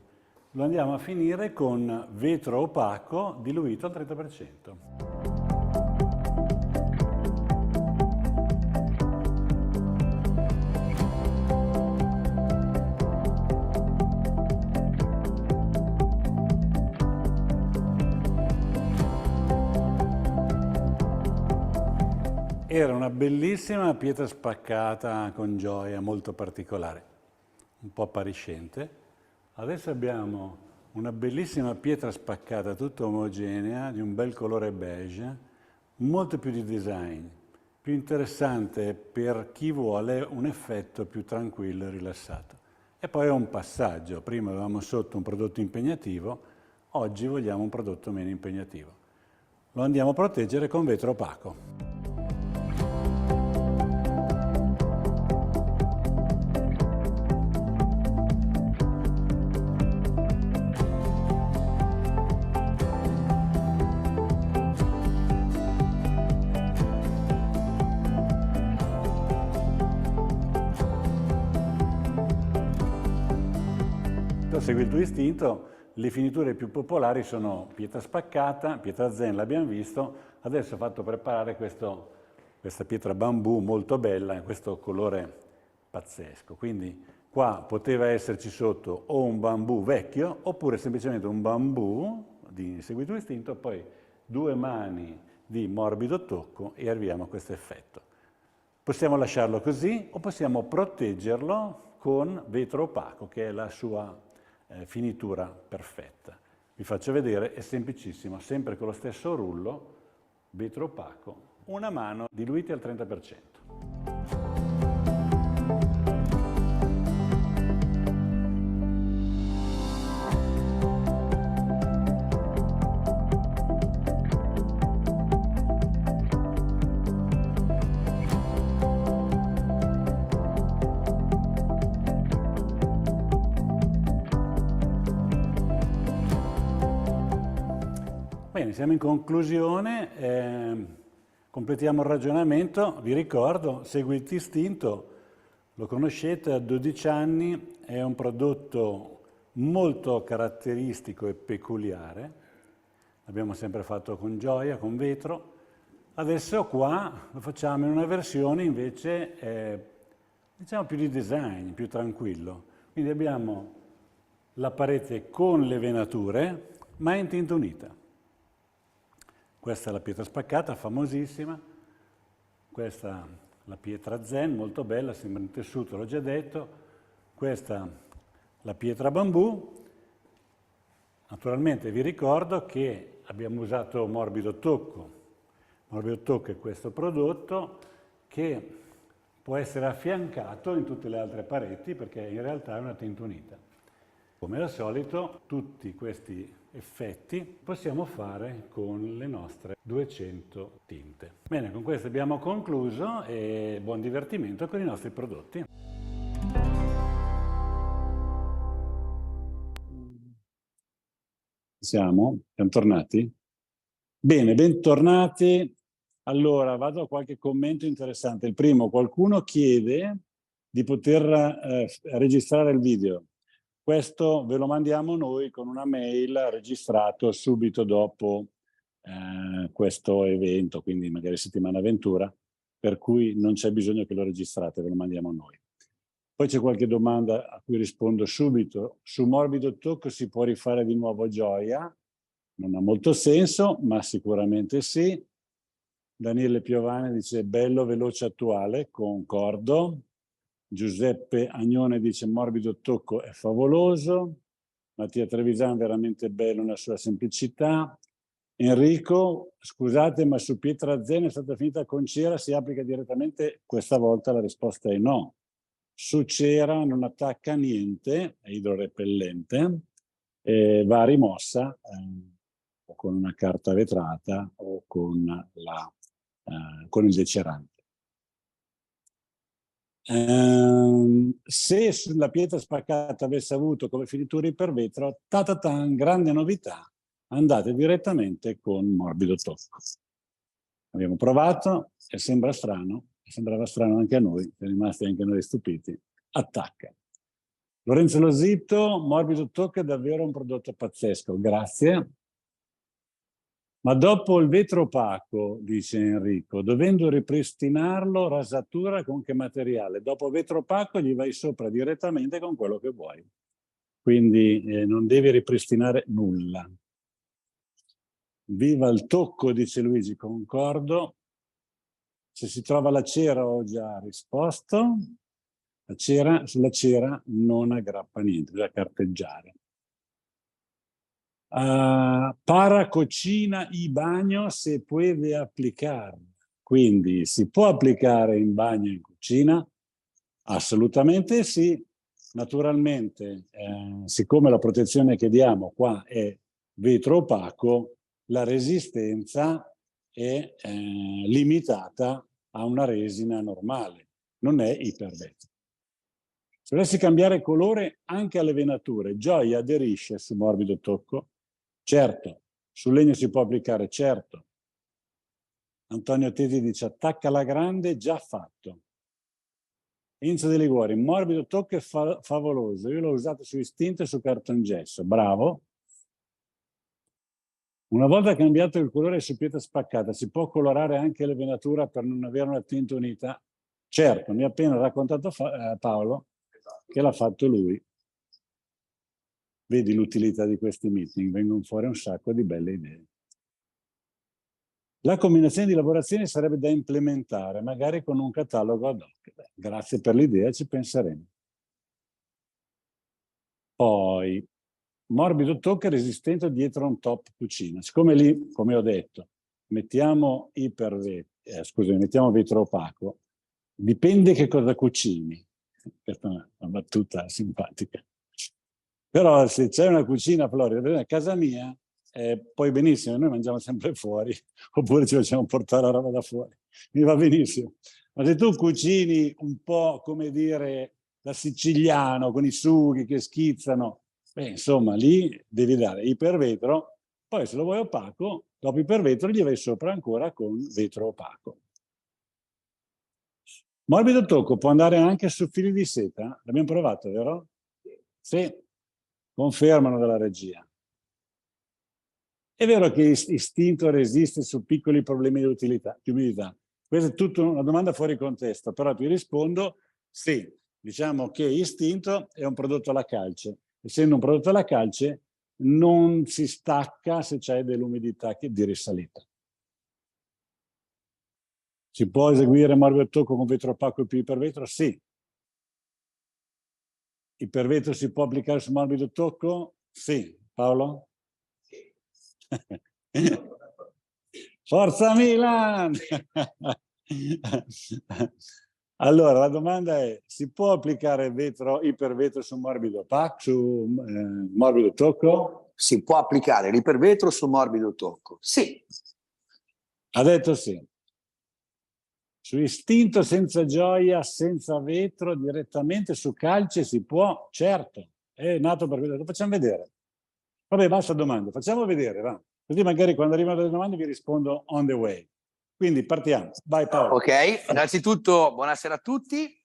Lo andiamo a finire con vetro opaco diluito al 30%. Era una bellissima pietra spaccata con gioia, molto particolare, un po' appariscente. Adesso abbiamo una bellissima pietra spaccata tutta omogenea, di un bel colore beige, molto più di design, più interessante per chi vuole un effetto più tranquillo e rilassato. E poi è un passaggio, prima avevamo sotto un prodotto impegnativo, oggi vogliamo un prodotto meno impegnativo. Lo andiamo a proteggere con vetro opaco. Segui il tuo istinto, le finiture più popolari sono pietra spaccata, pietra zen l'abbiamo visto, adesso ho fatto preparare questa pietra bambù molto bella in questo colore pazzesco, quindi qua poteva esserci sotto o un bambù vecchio oppure semplicemente un bambù di Segui il tuo istinto, poi 2 mani di morbido tocco e arriviamo a questo effetto. Possiamo lasciarlo così o possiamo proteggerlo con vetro opaco che è la sua finitura perfetta. Vi faccio vedere, è semplicissimo, sempre con lo stesso rullo, vetro opaco, una mano diluiti al 30%. Bene, Bene, siamo in conclusione, completiamo il ragionamento. Vi ricordo, Seguiti Istinto, lo conoscete, a 12 anni, è un prodotto molto caratteristico e peculiare, l'abbiamo sempre fatto con gioia, con vetro. Adesso qua lo facciamo in una versione invece, diciamo più di design, più tranquillo. Quindi abbiamo la parete con le venature, ma in tinta unita. Questa è la pietra spaccata, famosissima. Questa la pietra zen, molto bella, sembra in tessuto, l'ho già detto. Questa la pietra bambù. Naturalmente vi ricordo che abbiamo usato Morbido Tocco. Morbido Tocco è questo prodotto che può essere affiancato in tutte le altre pareti perché in realtà è una tinta unita. Come al solito, tutti questi effetti possiamo fare con le nostre 200 tinte. Bene, con questo abbiamo concluso e buon divertimento con i nostri prodotti. Siamo tornati? Bene, bentornati. Allora, vado a qualche commento interessante. Il primo, qualcuno chiede di poter registrare il video. Questo ve lo mandiamo noi con una mail registrato subito dopo questo evento, quindi magari settimana avventura, per cui non c'è bisogno che lo registrate, ve lo mandiamo noi. Poi c'è qualche domanda a cui rispondo subito. Su Morbido Tocco si può rifare di nuovo gioia? Non ha molto senso, ma sicuramente sì. Daniele Piovane dice bello, veloce, attuale, concordo. Giuseppe Agnone dice Morbido Tocco è favoloso. Mattia Trevisan veramente bello nella sua semplicità. Enrico, scusate, ma su pietra zen è stata finita con cera, si applica direttamente? Questa volta la risposta è no. Su cera non attacca niente, è idrorepellente, va rimossa o con una carta vetrata o con il decerante. Se sulla pietra spaccata avesse avuto come finitura ipervetro, grande novità, andate direttamente con Morbido Tocco. Abbiamo provato e sembrava strano anche a noi, siamo rimasti anche noi stupiti. Attacca. Lorenzo Losito, Morbido Tocco è davvero un prodotto pazzesco, grazie. Ma dopo il vetro opaco, dice Enrico, dovendo ripristinarlo, rasatura con che materiale? Dopo vetro opaco gli vai sopra direttamente con quello che vuoi. Quindi non devi ripristinare nulla. Viva il tocco, dice Luigi, concordo. Se si trova la cera ho già risposto. Sulla cera non aggrappa niente, bisogna carteggiare. Para cocina y bagno se puede aplicar. Quindi si può applicare in bagno e in cucina? Assolutamente sì. Naturalmente, siccome la protezione che diamo qua è vetro opaco, la resistenza è limitata a una resina normale, non è ipervetro. Se volessi cambiare colore anche alle venature, Gioia aderisce su Morbido Tocco? Certo. Sul legno si può applicare? Certo. Antonio Tesi dice attacca la grande, già fatto. Enzo De Liguori, Morbido Tocco è favoloso. Io l'ho usato su istinto e su cartongesso. Bravo. Una volta cambiato il colore su pietra spaccata, si può colorare anche le venature per non avere una tinta unita? Certo, mi ha appena raccontato Paolo che l'ha fatto lui. Vedi l'utilità di questi meeting, vengono fuori un sacco di belle idee. La combinazione di lavorazioni sarebbe da implementare, magari con un catalogo ad hoc. Beh, grazie per l'idea, ci penseremo. Poi, Morbido Tocco è resistente dietro un top cucina. Siccome lì, come ho detto, mettiamo vetro opaco, dipende che cosa cucini. Questa è una battuta simpatica. Però se c'è una cucina a Florida, a casa mia, poi benissimo, noi mangiamo sempre fuori, oppure ci facciamo portare la roba da fuori. Mi va benissimo. Ma se tu cucini un po', come dire, da siciliano, con i sughi che schizzano, beh, insomma, lì devi dare ipervetro Poi se lo vuoi opaco, dopo ipervetro gli vai sopra ancora con vetro opaco. Morbido tocco può andare anche su fili di seta? L'abbiamo provato, vero? Sì, confermano dalla regia. È vero che istinto resiste su piccoli problemi di umidità. Questa è tutta una domanda fuori contesto, però ti rispondo sì. Diciamo che istinto è un prodotto alla calce. Essendo un prodotto alla calce, non si stacca se c'è dell'umidità di risalita. Si può eseguire morbido tocco con vetro opaco e più ipervetro? Sì. Ipervetro si può applicare su morbido tocco? Sì. Paolo? Forza Milan! Allora, la domanda è, si può applicare ipervetro su morbido morbido tocco? Si può applicare l'ipervetro su morbido tocco? Sì. Ha detto sì. Su istinto, senza gioia, senza vetro, direttamente su calce si può? Certo. È nato per vedere. Lo facciamo vedere. Vabbè, basta domande. Facciamo vedere, va. Così magari quando arrivano le domande vi rispondo on the way. Quindi partiamo. Vai Paolo. Ok, innanzitutto buonasera a tutti.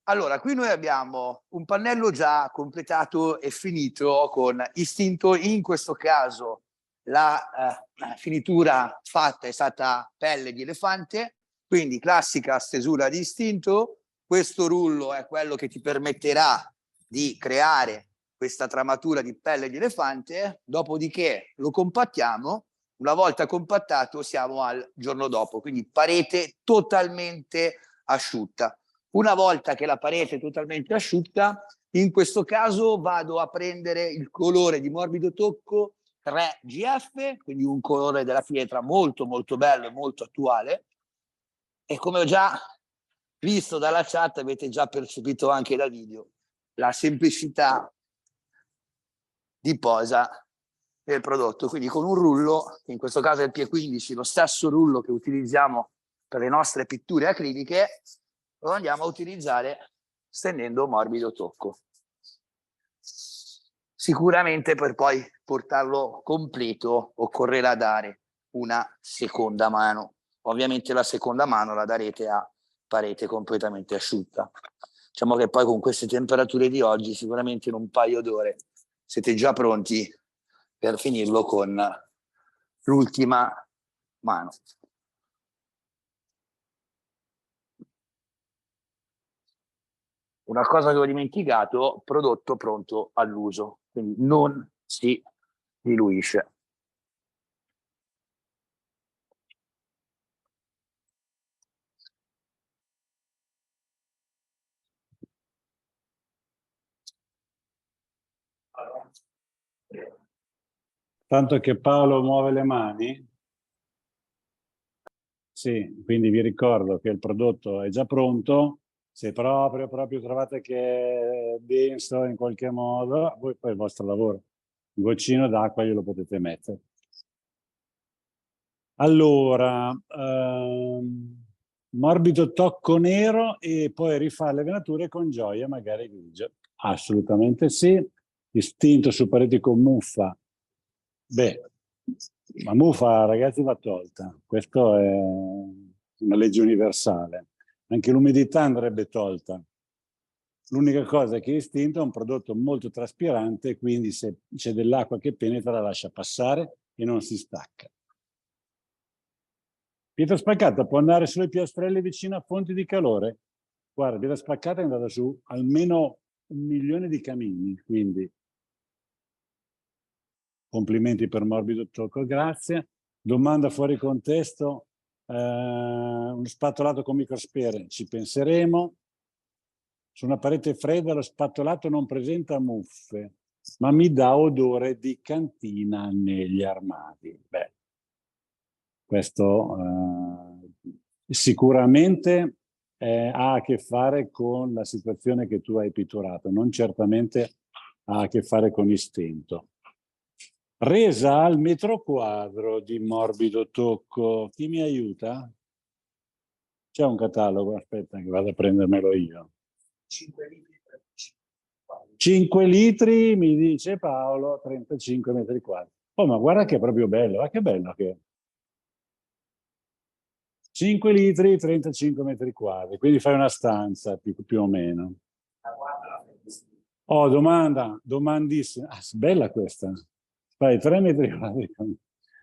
Allora, qui noi abbiamo un pannello già completato e finito con istinto. In questo caso la finitura fatta è stata pelle di elefante, quindi classica stesura di istinto. Questo rullo è quello che ti permetterà di creare questa tramatura di pelle di elefante, dopodiché lo compattiamo. Una volta compattato siamo al giorno dopo, quindi parete totalmente asciutta. Una volta che la parete è totalmente asciutta, in questo caso vado a prendere il colore di morbido tocco 3GF, quindi un colore della pietra molto molto bello e molto attuale, e come ho già visto dalla chat, avete già percepito anche dal video, la semplicità di posa del prodotto, quindi con un rullo, in questo caso è il P15, lo stesso rullo che utilizziamo per le nostre pitture acriliche, lo andiamo a utilizzare stendendo morbido tocco. Sicuramente per poi portarlo completo occorrerà dare una seconda mano. Ovviamente la seconda mano la darete a parete completamente asciutta. Diciamo che poi con queste temperature di oggi sicuramente in un paio d'ore siete già pronti per finirlo con l'ultima mano. Una cosa che ho dimenticato, prodotto pronto all'uso, quindi non si diluisce. Tanto che Paolo muove le mani? Sì, quindi vi ricordo che il prodotto è già pronto. Se proprio trovate che è denso in qualche modo, voi poi il vostro lavoro. Un goccino d'acqua glielo potete mettere. Allora, morbido tocco nero e poi rifare le venature con gioia, magari grigia. Assolutamente sì. Istinto su pareti con muffa. Beh, la muffa, ragazzi, va tolta. Questo è una legge universale. Anche l'umidità andrebbe tolta. L'unica cosa è che istinto è un prodotto molto traspirante, quindi se c'è dell'acqua che penetra la lascia passare e non si stacca. Pietra spaccata può andare sulle piastrelle vicino a fonti di calore? Guarda, pietra spaccata è andata su almeno 1 milione di camini, quindi complimenti per morbido tocco, grazie. Domanda fuori contesto, uno spattolato con microspere, ci penseremo. Su una parete fredda lo spattolato non presenta muffe, ma mi dà odore di cantina negli armadi. Beh, questo sicuramente ha a che fare con la situazione che tu hai pitturato, non certamente ha a che fare con istinto. Resa al metro quadro di morbido tocco. Chi mi aiuta? C'è un catalogo? Aspetta che vado a prendermelo io. 5 litri. 5 litri, mi dice Paolo, 35 metri quadri. Oh, ma guarda che è proprio bello, che bello che è. 5 litri, 35 metri quadri, quindi fai una stanza più o meno. Oh, domandissima. Ah, bella questa. Fai 3 metri quadri.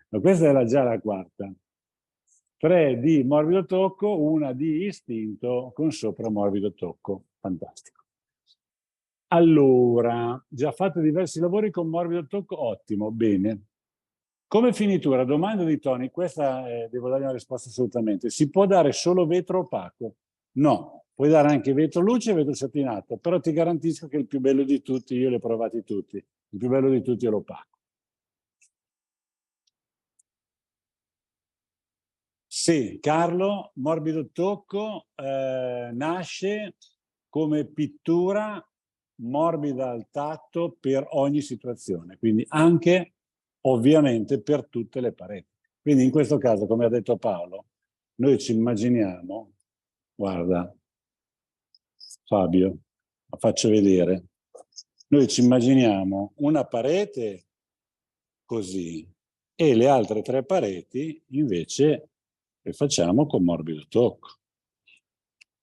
Ma questa era già la quarta. 3 di morbido tocco, una di istinto con sopra morbido tocco. Fantastico. Allora, già fatto diversi lavori con morbido tocco? Ottimo, bene. Come finitura, domanda di Tony, questa devo dare una risposta assolutamente. Si può dare solo vetro opaco? No, puoi dare anche vetro luce e vetro satinato, però ti garantisco che il più bello di tutti, io li ho provati tutti, il più bello di tutti è l'opaco. Sì, Carlo, morbido tocco nasce come pittura morbida al tatto per ogni situazione, quindi anche ovviamente per tutte le pareti. Quindi in questo caso, come ha detto Paolo, noi ci immaginiamo, guarda Fabio, la faccio vedere, noi ci immaginiamo una parete così e le altre 3 pareti invece le facciamo con morbido tocco.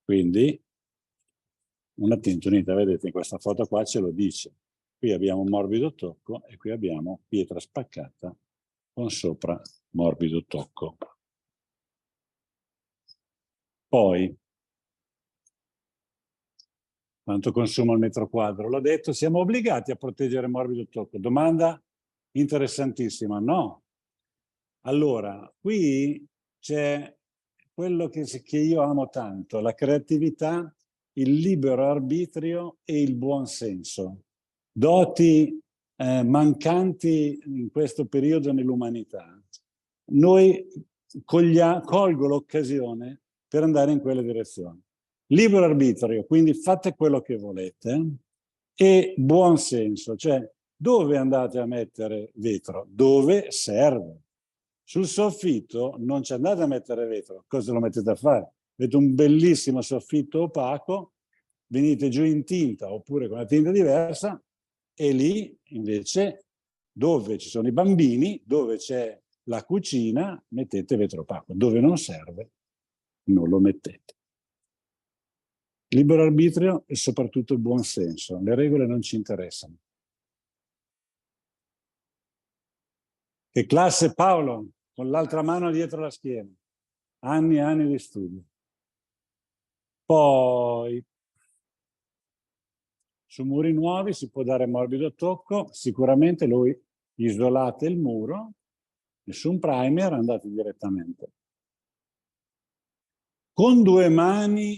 Quindi una tintonita, vedete, in questa foto qua ce lo dice. Qui abbiamo un morbido tocco e qui abbiamo pietra spaccata con sopra morbido tocco. Poi, quanto consuma il metro quadro? L'ho detto, siamo obbligati a proteggere morbido tocco. Domanda interessantissima, no? Allora, qui c'è quello che io amo tanto, la creatività, il libero arbitrio e il buon senso. Doti mancanti in questo periodo nell'umanità. Noi colgo l'occasione per andare in quelle direzioni. Libero arbitrio, quindi fate quello che volete, e buon senso, cioè dove andate a mettere vetro? Dove serve. Sul soffitto non ci andate a mettere vetro, cosa lo mettete a fare? Avete un bellissimo soffitto opaco, venite giù in tinta oppure con una tinta diversa e lì invece dove ci sono i bambini, dove c'è la cucina, mettete vetro opaco. Dove non serve, non lo mettete. Libero arbitrio e soprattutto il buon senso. Le regole non ci interessano. Che classe Paolo, con l'altra mano dietro la schiena. Anni e anni di studio. Poi, su muri nuovi si può dare morbido tocco, sicuramente voi isolate il muro, nessun primer, andate direttamente. Con 2 mani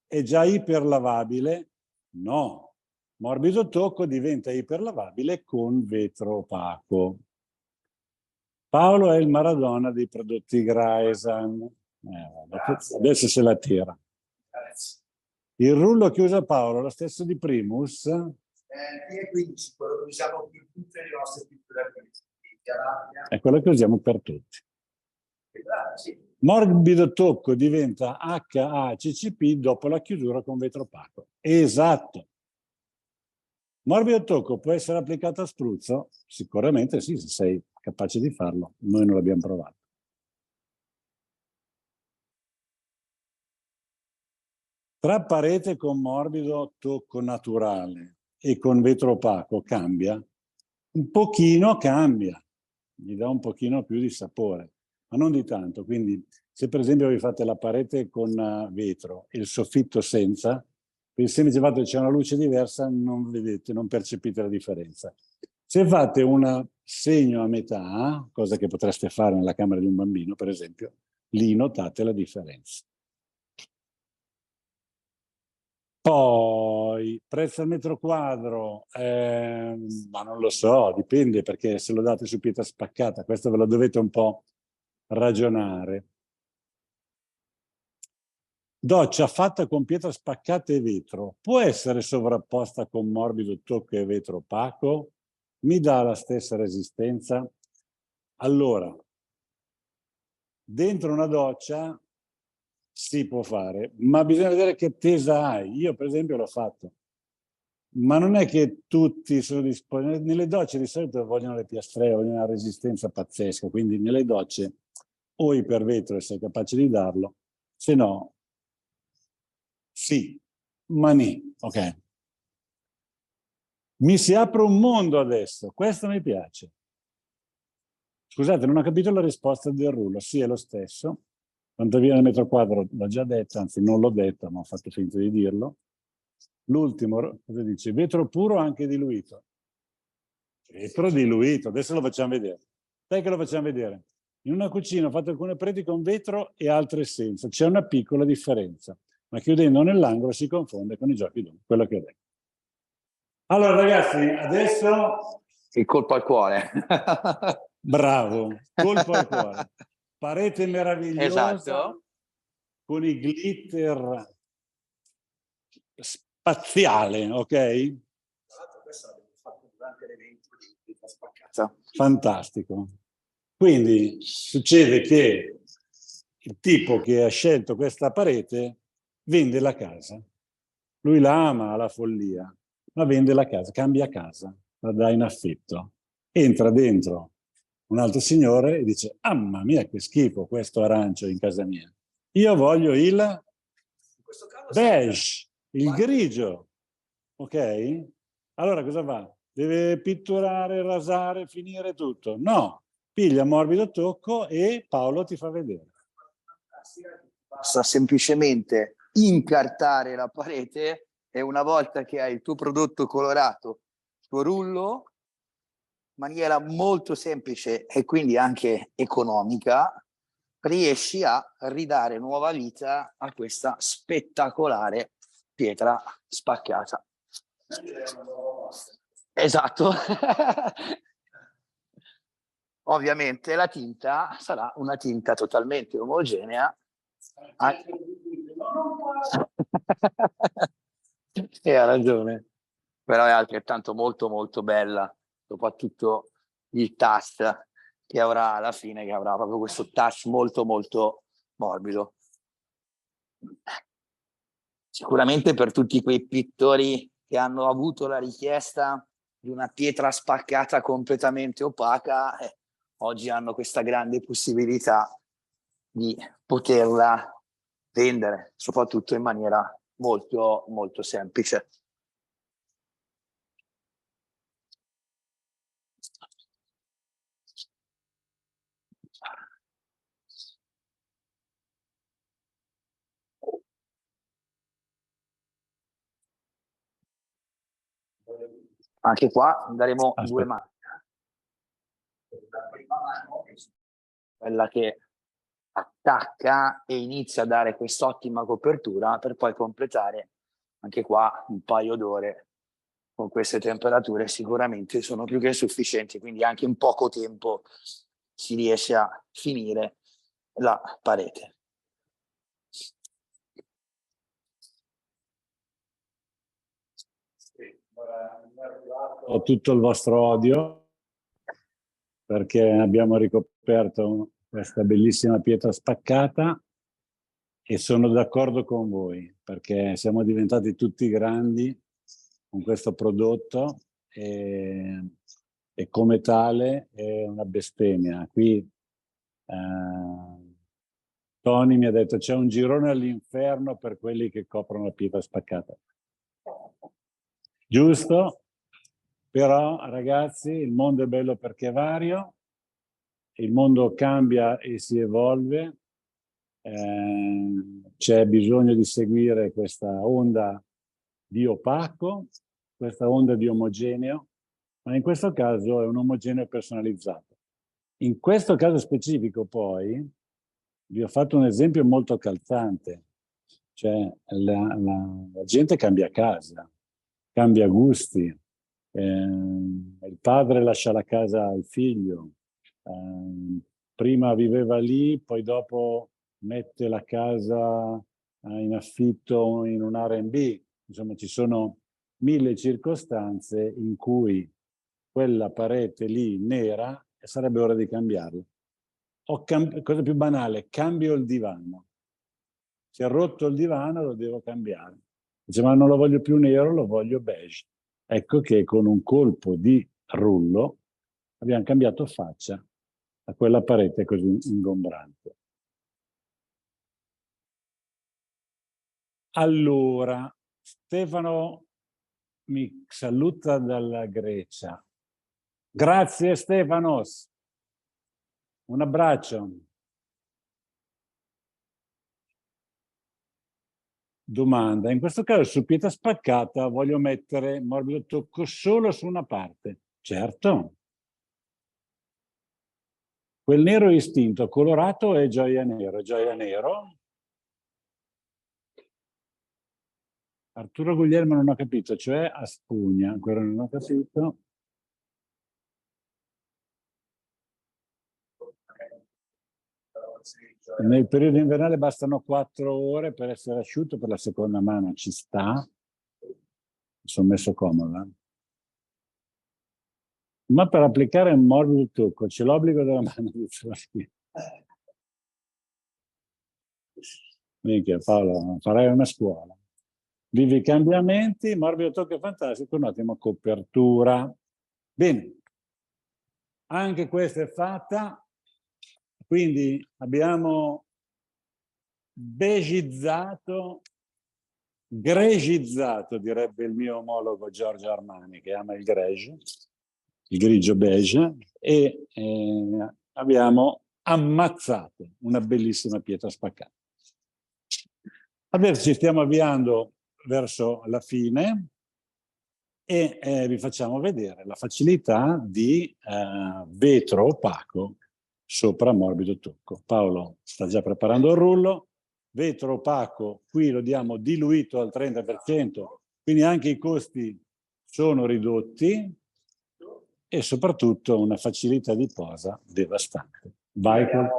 è già iperlavabile? No. Morbido tocco diventa iperlavabile con vetro opaco. Paolo è il Maradona dei prodotti Graesan. Adesso se la tira. Il rullo che usa Paolo è lo stesso di Primus? P15, quello che usiamo per tutte le nostre pitture. È quello che usiamo per tutti. Morbido tocco diventa HACCP dopo la chiusura con vetro opaco. Esatto. Morbido tocco può essere applicato a spruzzo? Sicuramente sì, se sei capace di farlo. Noi non l'abbiamo provato. Tra parete con morbido tocco naturale e con vetro opaco cambia? Un pochino cambia, gli dà un pochino più di sapore, ma non di tanto. Quindi se per esempio vi fate la parete con vetro e il soffitto senza, per il semplice fatto che c'è una luce diversa non vedete, non percepite la differenza. Se fate un segno a metà, cosa che potreste fare nella camera di un bambino per esempio, lì notate la differenza. Poi, prezzo al metro quadro, ma non lo so, dipende perché se lo date su pietra spaccata, questo ve lo dovete un po' ragionare. Doccia fatta con pietra spaccata e vetro, può essere sovrapposta con morbido tocco e vetro opaco? Mi dà la stessa resistenza? Allora, dentro una doccia si può fare, ma bisogna vedere che tesa hai. Io per esempio l'ho fatto. ma non è che tutti sono disponibili. Nelle docce di solito vogliono le piastrelle, vogliono una resistenza pazzesca, quindi nelle docce o ipervetro sei capace di darlo, se no sì, ma nì, ok. Mi si apre un mondo adesso, questo mi piace. Scusate, non ho capito la risposta del rullo. Sì, è lo stesso. Quanto viene al metro quadro l'ho già detto, anzi non l'ho detto, ma ho fatto finta di dirlo. L'ultimo, cosa dice? Vetro puro anche diluito. Vetro diluito, adesso lo facciamo vedere. Dai che lo facciamo vedere. In una cucina ho fatto alcune pareti con vetro e altre senza. C'è una piccola differenza, ma chiudendo nell'angolo si confonde con i giochi d'uno, quello che ho detto. Allora ragazzi, adesso... Il colpo al cuore. Bravo, colpo al cuore. Parete meravigliosa, Esatto. con i glitter spaziale, ok? Questo l'abbiamo fatto durante l'evento di Spaccata. Fantastico. Quindi succede che il tipo che ha scelto questa parete vende la casa. Lui la ama alla follia, ma vende la casa, cambia casa, la dà in affitto. Entra dentro un altro signore e dice: mamma mia, che schifo questo arancio in casa mia. Io voglio il beige, il grigio. Ok? Allora cosa fa? Deve pitturare, rasare, finire tutto? No, piglia morbido tocco e Paolo ti fa vedere. Basta semplicemente incartare la parete e una volta che hai il tuo prodotto colorato, il tuo rullo, in maniera molto semplice e quindi anche economica, riesci a ridare nuova vita a questa spettacolare pietra spaccata. Esatto. Ovviamente la tinta sarà una tinta totalmente omogenea. E ha ragione. Però è altrettanto molto molto bella, soprattutto il touch che avrà alla fine, che avrà proprio questo touch molto molto morbido. Sicuramente per tutti quei pittori che hanno avuto la richiesta di una pietra spaccata completamente opaca, oggi hanno questa grande possibilità di poterla vendere, soprattutto in maniera molto molto semplice. Anche qua daremo due mani. La prima mano è quella che attacca e inizia a dare quest'ottima copertura per poi completare anche qua un paio d'ore con queste temperature sicuramente sono più che sufficienti, quindi anche in poco tempo si riesce a finire la parete. Ho tutto il vostro odio perché abbiamo ricoperto questa bellissima pietra spaccata e sono d'accordo con voi perché siamo diventati tutti grandi con questo prodotto e come tale è una bestemmia. Qui Tony mi ha detto c'è un girone all'inferno per quelli che coprono la pietra spaccata. Giusto? Però ragazzi il mondo è bello perché è vario, il mondo cambia e si evolve, c'è bisogno di seguire questa onda di opaco, questa onda di omogeneo, ma in questo caso è un omogeneo personalizzato. In questo caso specifico poi vi ho fatto un esempio molto calzante, cioè la gente cambia casa, cambia gusti, il padre lascia la casa al figlio, prima viveva lì, poi dopo mette la casa in affitto in un R&B, insomma ci sono 1000 circostanze in cui quella parete lì nera sarebbe ora di cambiarla. Cosa più banale, cambio il divano. Si è rotto il divano, lo devo cambiare. Dice, ma non lo voglio più nero, lo voglio beige. ecco che con un colpo di rullo abbiamo cambiato faccia a quella parete così ingombrante. Allora, Stefano mi saluta dalla Grecia. Grazie Stefanos. Un abbraccio. Domanda. In questo caso su pietra spaccata voglio mettere morbido tocco solo su una parte. Certo. Quel nero istinto colorato è gioia nero. Gioia nero. Arturo Guglielmo non ho capito, cioè a spugna. Ancora non ho capito. Nel periodo invernale bastano 4 ore per essere asciutto, per la seconda mano ci sta. Mi sono messo comoda. Ma per applicare un morbido tocco c'è l'obbligo della mano di Florina. Minchia Paolo, farai una scuola. Vivi i cambiamenti, morbido tocco è fantastico, un'ottima copertura. Bene, anche questa è fatta. Quindi abbiamo beigizzato, gregizzato, direbbe il mio omologo Giorgio Armani, che ama il grege, il grigio beige, e abbiamo ammazzato una bellissima pietra spaccata. Adesso ci stiamo avviando verso la fine e vi facciamo vedere la facilità di vetro opaco sopra morbido tocco. Paolo sta già preparando il rullo. Vetro opaco, qui lo diamo diluito al 30%, quindi anche i costi sono ridotti e soprattutto una facilità di posa devastante. Vai con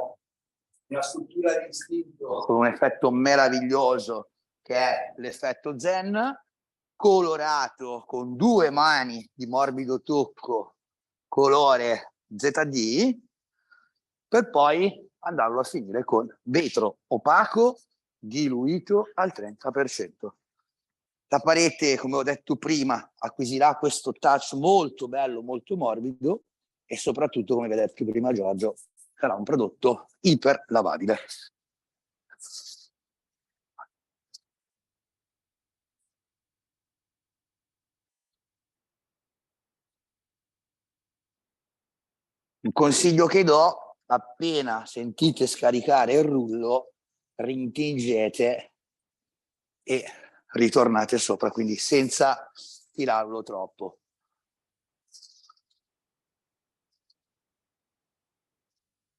una struttura di istinto con un effetto meraviglioso che è l'effetto Zen, colorato con 2 mani di morbido tocco colore ZD, per poi andarlo a finire con vetro opaco diluito al 30%. La parete, come ho detto prima, acquisirà questo touch molto bello, molto morbido e soprattutto, come vi ha detto prima Giorgio, sarà un prodotto iper lavabile. Un consiglio che do: appena sentite scaricare il rullo, rintingete e ritornate sopra, quindi senza tirarlo troppo.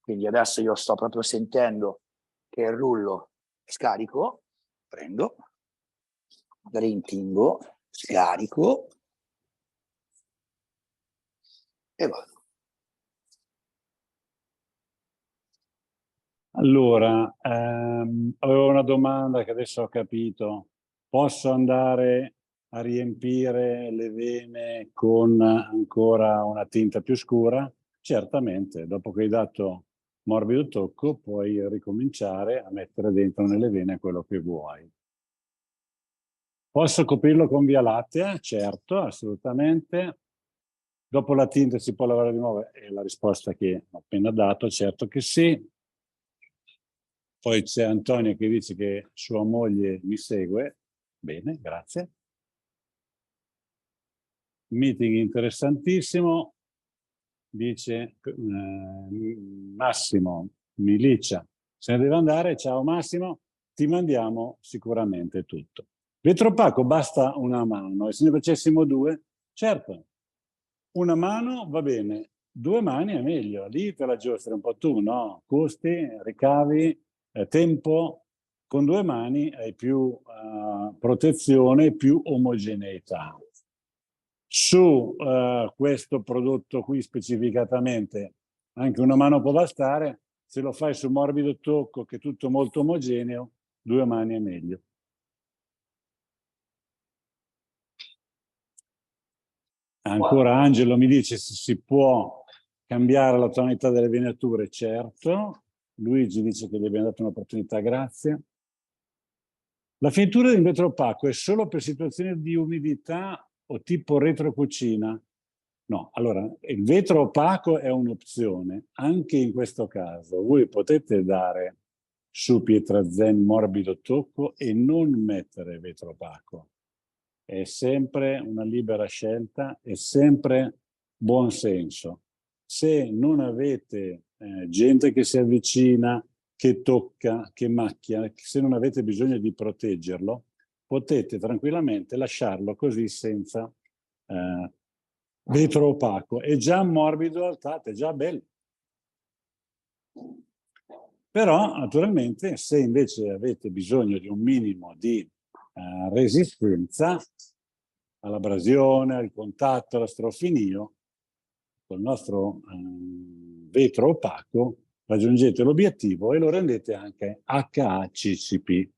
Quindi adesso io sto proprio sentendo che il rullo è scarico, prendo, rintingo, scarico e vado. Allora, avevo una domanda che adesso ho capito. Posso andare a riempire le vene con ancora una tinta più scura? Certamente, dopo che hai dato morbido tocco puoi ricominciare a mettere dentro nelle vene quello che vuoi. Posso coprirlo con via lattea? Certo, assolutamente. Dopo la tinta si può lavorare di nuovo? È la risposta che ho appena dato, certo che sì. Poi c'è Antonio che dice che sua moglie mi segue. Bene, grazie. Meeting interessantissimo. Dice Massimo Milicia, se ne deve andare. Ciao Massimo, ti mandiamo sicuramente tutto. Vetro opaco basta una mano, e se ne facessimo 2, certo, una mano va bene, 2 mani è meglio, lì te la giostri un po' tu, no? Costi, ricavi, tempo, con 2 mani hai più protezione, più omogeneità. Su questo prodotto qui specificatamente anche una mano può bastare, se lo fai su morbido tocco che è tutto molto omogeneo, 2 mani è meglio. Ancora Angelo mi dice se si può cambiare la tonalità delle venature, certo. Luigi dice che gli abbiamo dato un'opportunità, grazie. La finitura in vetro opaco è solo per situazioni di umidità o tipo retrocucina? No, allora il vetro opaco è un'opzione. Anche in questo caso voi potete dare su pietrazen morbido tocco e non mettere vetro opaco. È sempre una libera scelta, è sempre buon senso. Se non avete gente che si avvicina, che tocca, che macchia, se non avete bisogno di proteggerlo, potete tranquillamente lasciarlo così senza vetro opaco. È già morbido al tatto, è già bello. Però, naturalmente, se invece avete bisogno di un minimo di resistenza all'abrasione, al contatto, allo strofinio, col nostro vetro opaco raggiungete l'obiettivo e lo rendete anche HACCP.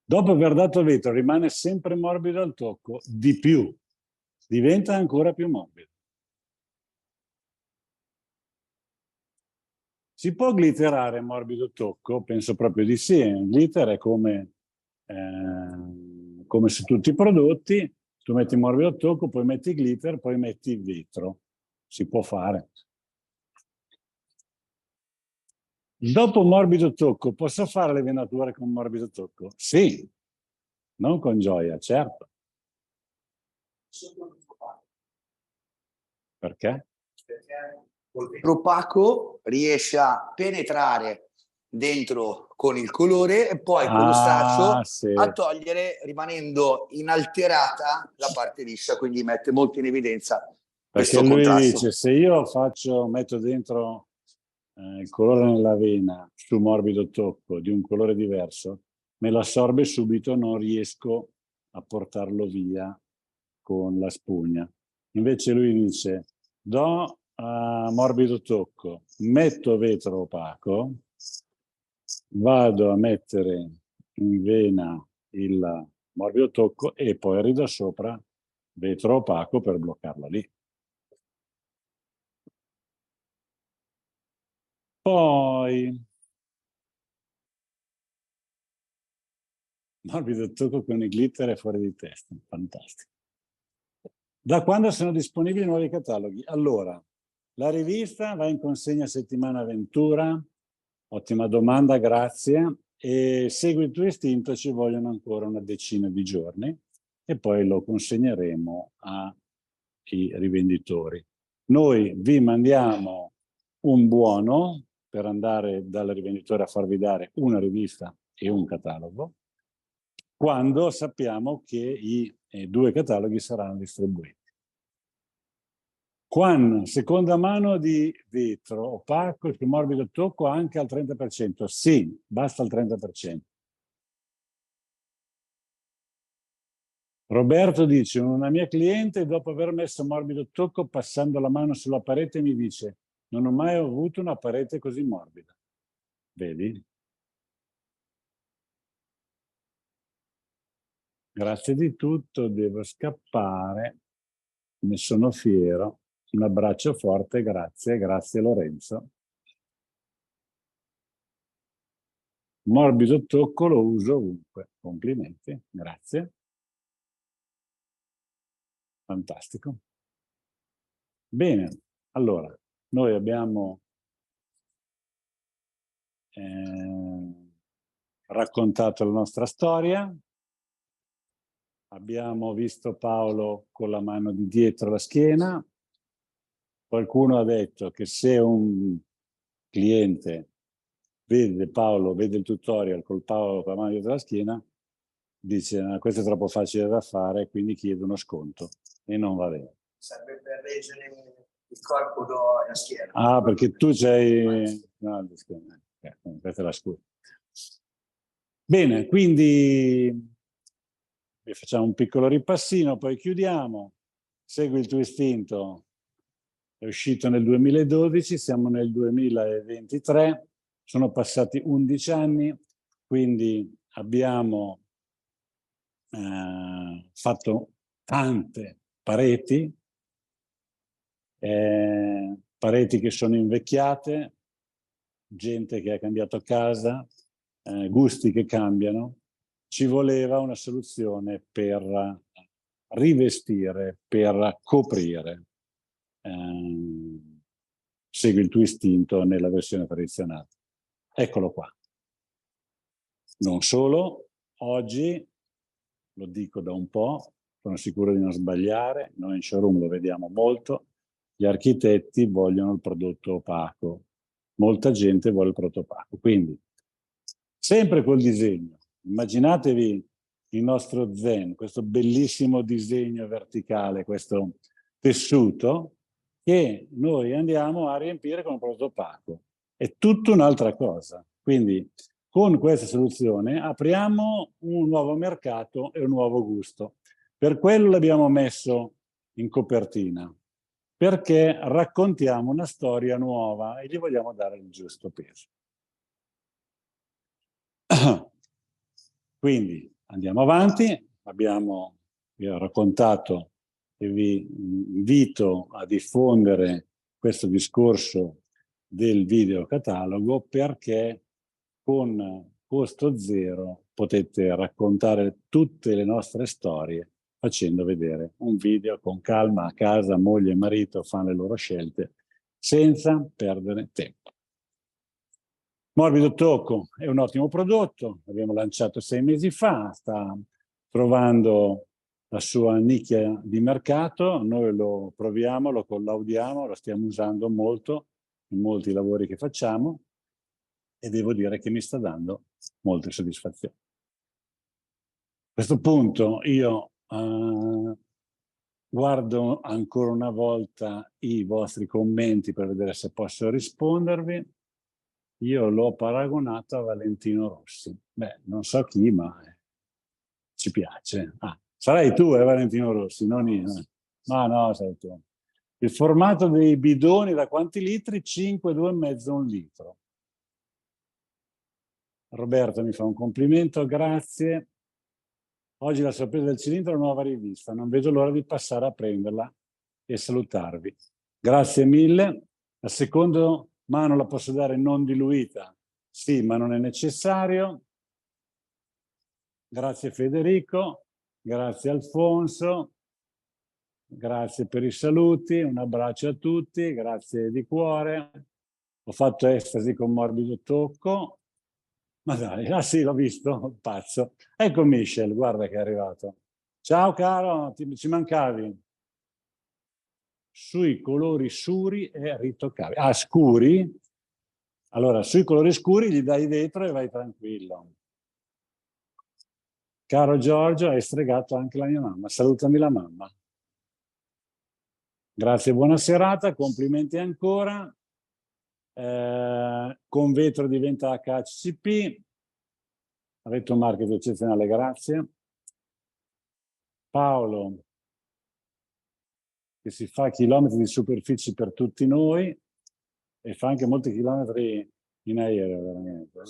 Dopo aver dato vetro rimane sempre morbido al tocco, di più, diventa ancora più morbido. Si può glitterare morbido tocco? Penso proprio di sì. Il glitter è come su tutti i prodotti. Tu metti morbido tocco, poi metti glitter, poi metti vetro. Si può fare. Dopo morbido tocco, posso fare le venature con morbido tocco? Sì, non con gioia, certo. Perché? Perché col vetro opaco riesce a penetrare dentro con il colore e poi con lo straccio sì, a togliere, rimanendo inalterata la parte liscia, quindi mette molto in evidenza perché questo lui contrasto. dice, se io metto dentro il colore nella vena su morbido tocco di un colore diverso, me lo assorbe subito, non riesco a portarlo via con la spugna. Invece lui dice, do morbido tocco, metto vetro opaco, vado a mettere in vena il morbido tocco e poi rido sopra vetro opaco per bloccarla lì. Poi morbido tocco con i glitter è fuori di testa, fantastico. Da quando sono disponibili nuovi cataloghi? Allora, la rivista va in consegna settimana Ventura, ottima domanda, grazie, e Segui il tuo istinto ci vogliono ancora una decina di giorni e poi lo consegneremo ai rivenditori. Noi vi mandiamo un buono per andare dal rivenditore a farvi dare una rivista e un catalogo, quando sappiamo che i due cataloghi saranno distribuiti. Quan, seconda mano di vetro, opaco e più morbido tocco anche al 30%. Sì, basta il 30%. Roberto dice, una mia cliente dopo aver messo morbido tocco, passando la mano sulla parete, mi dice, non ho mai avuto una parete così morbida. Vedi? Grazie di tutto, devo scappare, ne sono fiero. Un abbraccio forte, grazie Lorenzo. Morbido tocco lo uso ovunque. Complimenti, grazie. Fantastico. Bene, allora, noi abbiamo raccontato la nostra storia, abbiamo visto Paolo con la mano di dietro la schiena, qualcuno ha detto che se un cliente vede Paolo, vede il tutorial col Paolo con la mano dietro la schiena, dice questo è troppo facile da fare, quindi chiede uno sconto e non va bene. Serve per reggere il corpo dalla schiena. Ah, perché tu c'hai... No, questa è la scusa. Bene, quindi facciamo un piccolo ripassino, poi chiudiamo. Segui il tuo istinto. È uscito nel 2012, siamo nel 2023, sono passati 11 anni, quindi abbiamo fatto tante pareti, pareti che sono invecchiate, gente che ha cambiato casa, gusti che cambiano. Ci voleva una soluzione per rivestire, per coprire. Segui il tuo istinto nella versione tradizionale. Eccolo qua. Non solo, oggi, lo dico da un po', sono sicuro di non sbagliare, noi in showroom lo vediamo molto, gli architetti vogliono il prodotto opaco. Molta gente vuole il prodotto opaco. Quindi, sempre col disegno, immaginatevi il nostro zen, questo bellissimo disegno verticale, questo tessuto, che noi andiamo a riempire con un prodotto opaco. È tutta un'altra cosa. Quindi, con questa soluzione apriamo un nuovo mercato e un nuovo gusto. Per quello l'abbiamo messo in copertina, perché raccontiamo una storia nuova e gli vogliamo dare il giusto peso. Quindi andiamo avanti, vi ho raccontato e vi invito a diffondere questo discorso del video catalogo, perché con costo zero potete raccontare tutte le nostre storie facendo vedere un video con calma a casa, moglie e marito fanno le loro scelte senza perdere tempo. Morbido Tocco è un ottimo prodotto, l'abbiamo lanciato 6 mesi fa, sta trovando la sua nicchia di mercato, noi lo proviamo, lo collaudiamo, lo stiamo usando molto in molti lavori che facciamo e devo dire che mi sta dando molte soddisfazioni. A questo punto io guardo ancora una volta i vostri commenti per vedere se posso rispondervi. Io l'ho paragonato a Valentino Rossi. Beh, non so chi, ma ci piace. Sarai tu, Valentino Rossi, non io. No, sei tu. Il formato dei bidoni da quanti litri? 5, 2,5, 1 litro. Roberto mi fa un complimento, grazie. Oggi la sorpresa del cilindro è una nuova rivista. Non vedo l'ora di passare a prenderla e salutarvi. Grazie mille. La seconda mano la posso dare non diluita? Sì, ma non è necessario. Grazie Federico, grazie Alfonso, grazie per i saluti, un abbraccio a tutti, grazie di cuore. Ho fatto estasi con Morbido Tocco. Ma dai, sì, l'ho visto, pazzo. Ecco Michel, guarda che è arrivato. Ciao caro, ci mancavi. Sui colori scuri e ritoccabili. Scuri? Allora, sui colori scuri gli dai vetro e vai tranquillo. Caro Giorgio, hai stregato anche la mia mamma. Salutami la mamma. Grazie, buona serata, complimenti ancora. Con vetro diventa HCP. Avete un marketing eccezionale, grazie. Paolo, che si fa chilometri di superficie per tutti noi e fa anche molti chilometri in aereo, veramente.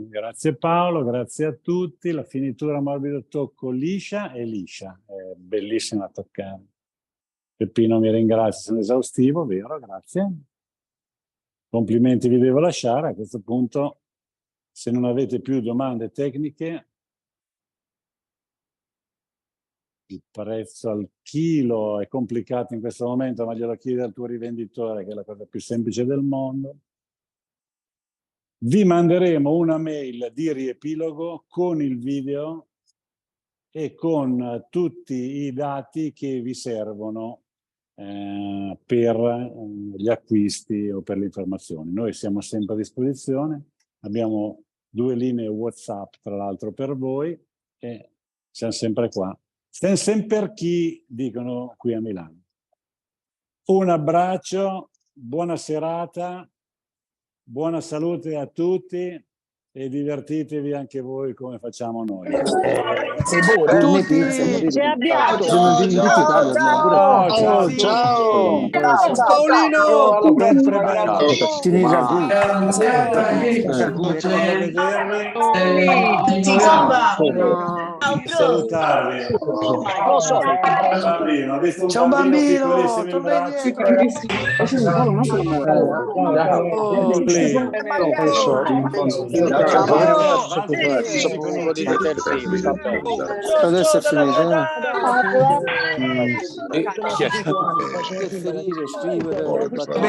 Grazie Paolo, grazie a tutti. La finitura Morbido Tocco liscia e liscia, è bellissima a toccare. Peppino mi ringrazia, sono esaustivo, vero? Grazie. Complimenti vi devo lasciare. A questo punto, se non avete più domande tecniche, il prezzo al chilo è complicato in questo momento, ma glielo chiedi al tuo rivenditore, che è la cosa più semplice del mondo. Vi manderemo una mail di riepilogo con il video e con tutti i dati che vi servono per gli acquisti o per le informazioni. Noi siamo sempre a disposizione, abbiamo 2 linee WhatsApp tra l'altro per voi e siamo sempre qua. Stiamo sempre chi dicono qui a Milano. Un abbraccio, buona serata, buona salute a tutti e divertitevi anche voi come facciamo noi. Ciao Paolino! Sempre bello. Ciao. salutarvi. Lo so. Bambino, ho visto un C'è un bambino, piccolissimo in braccio. Adesso è finito. Che ferire, scrivere,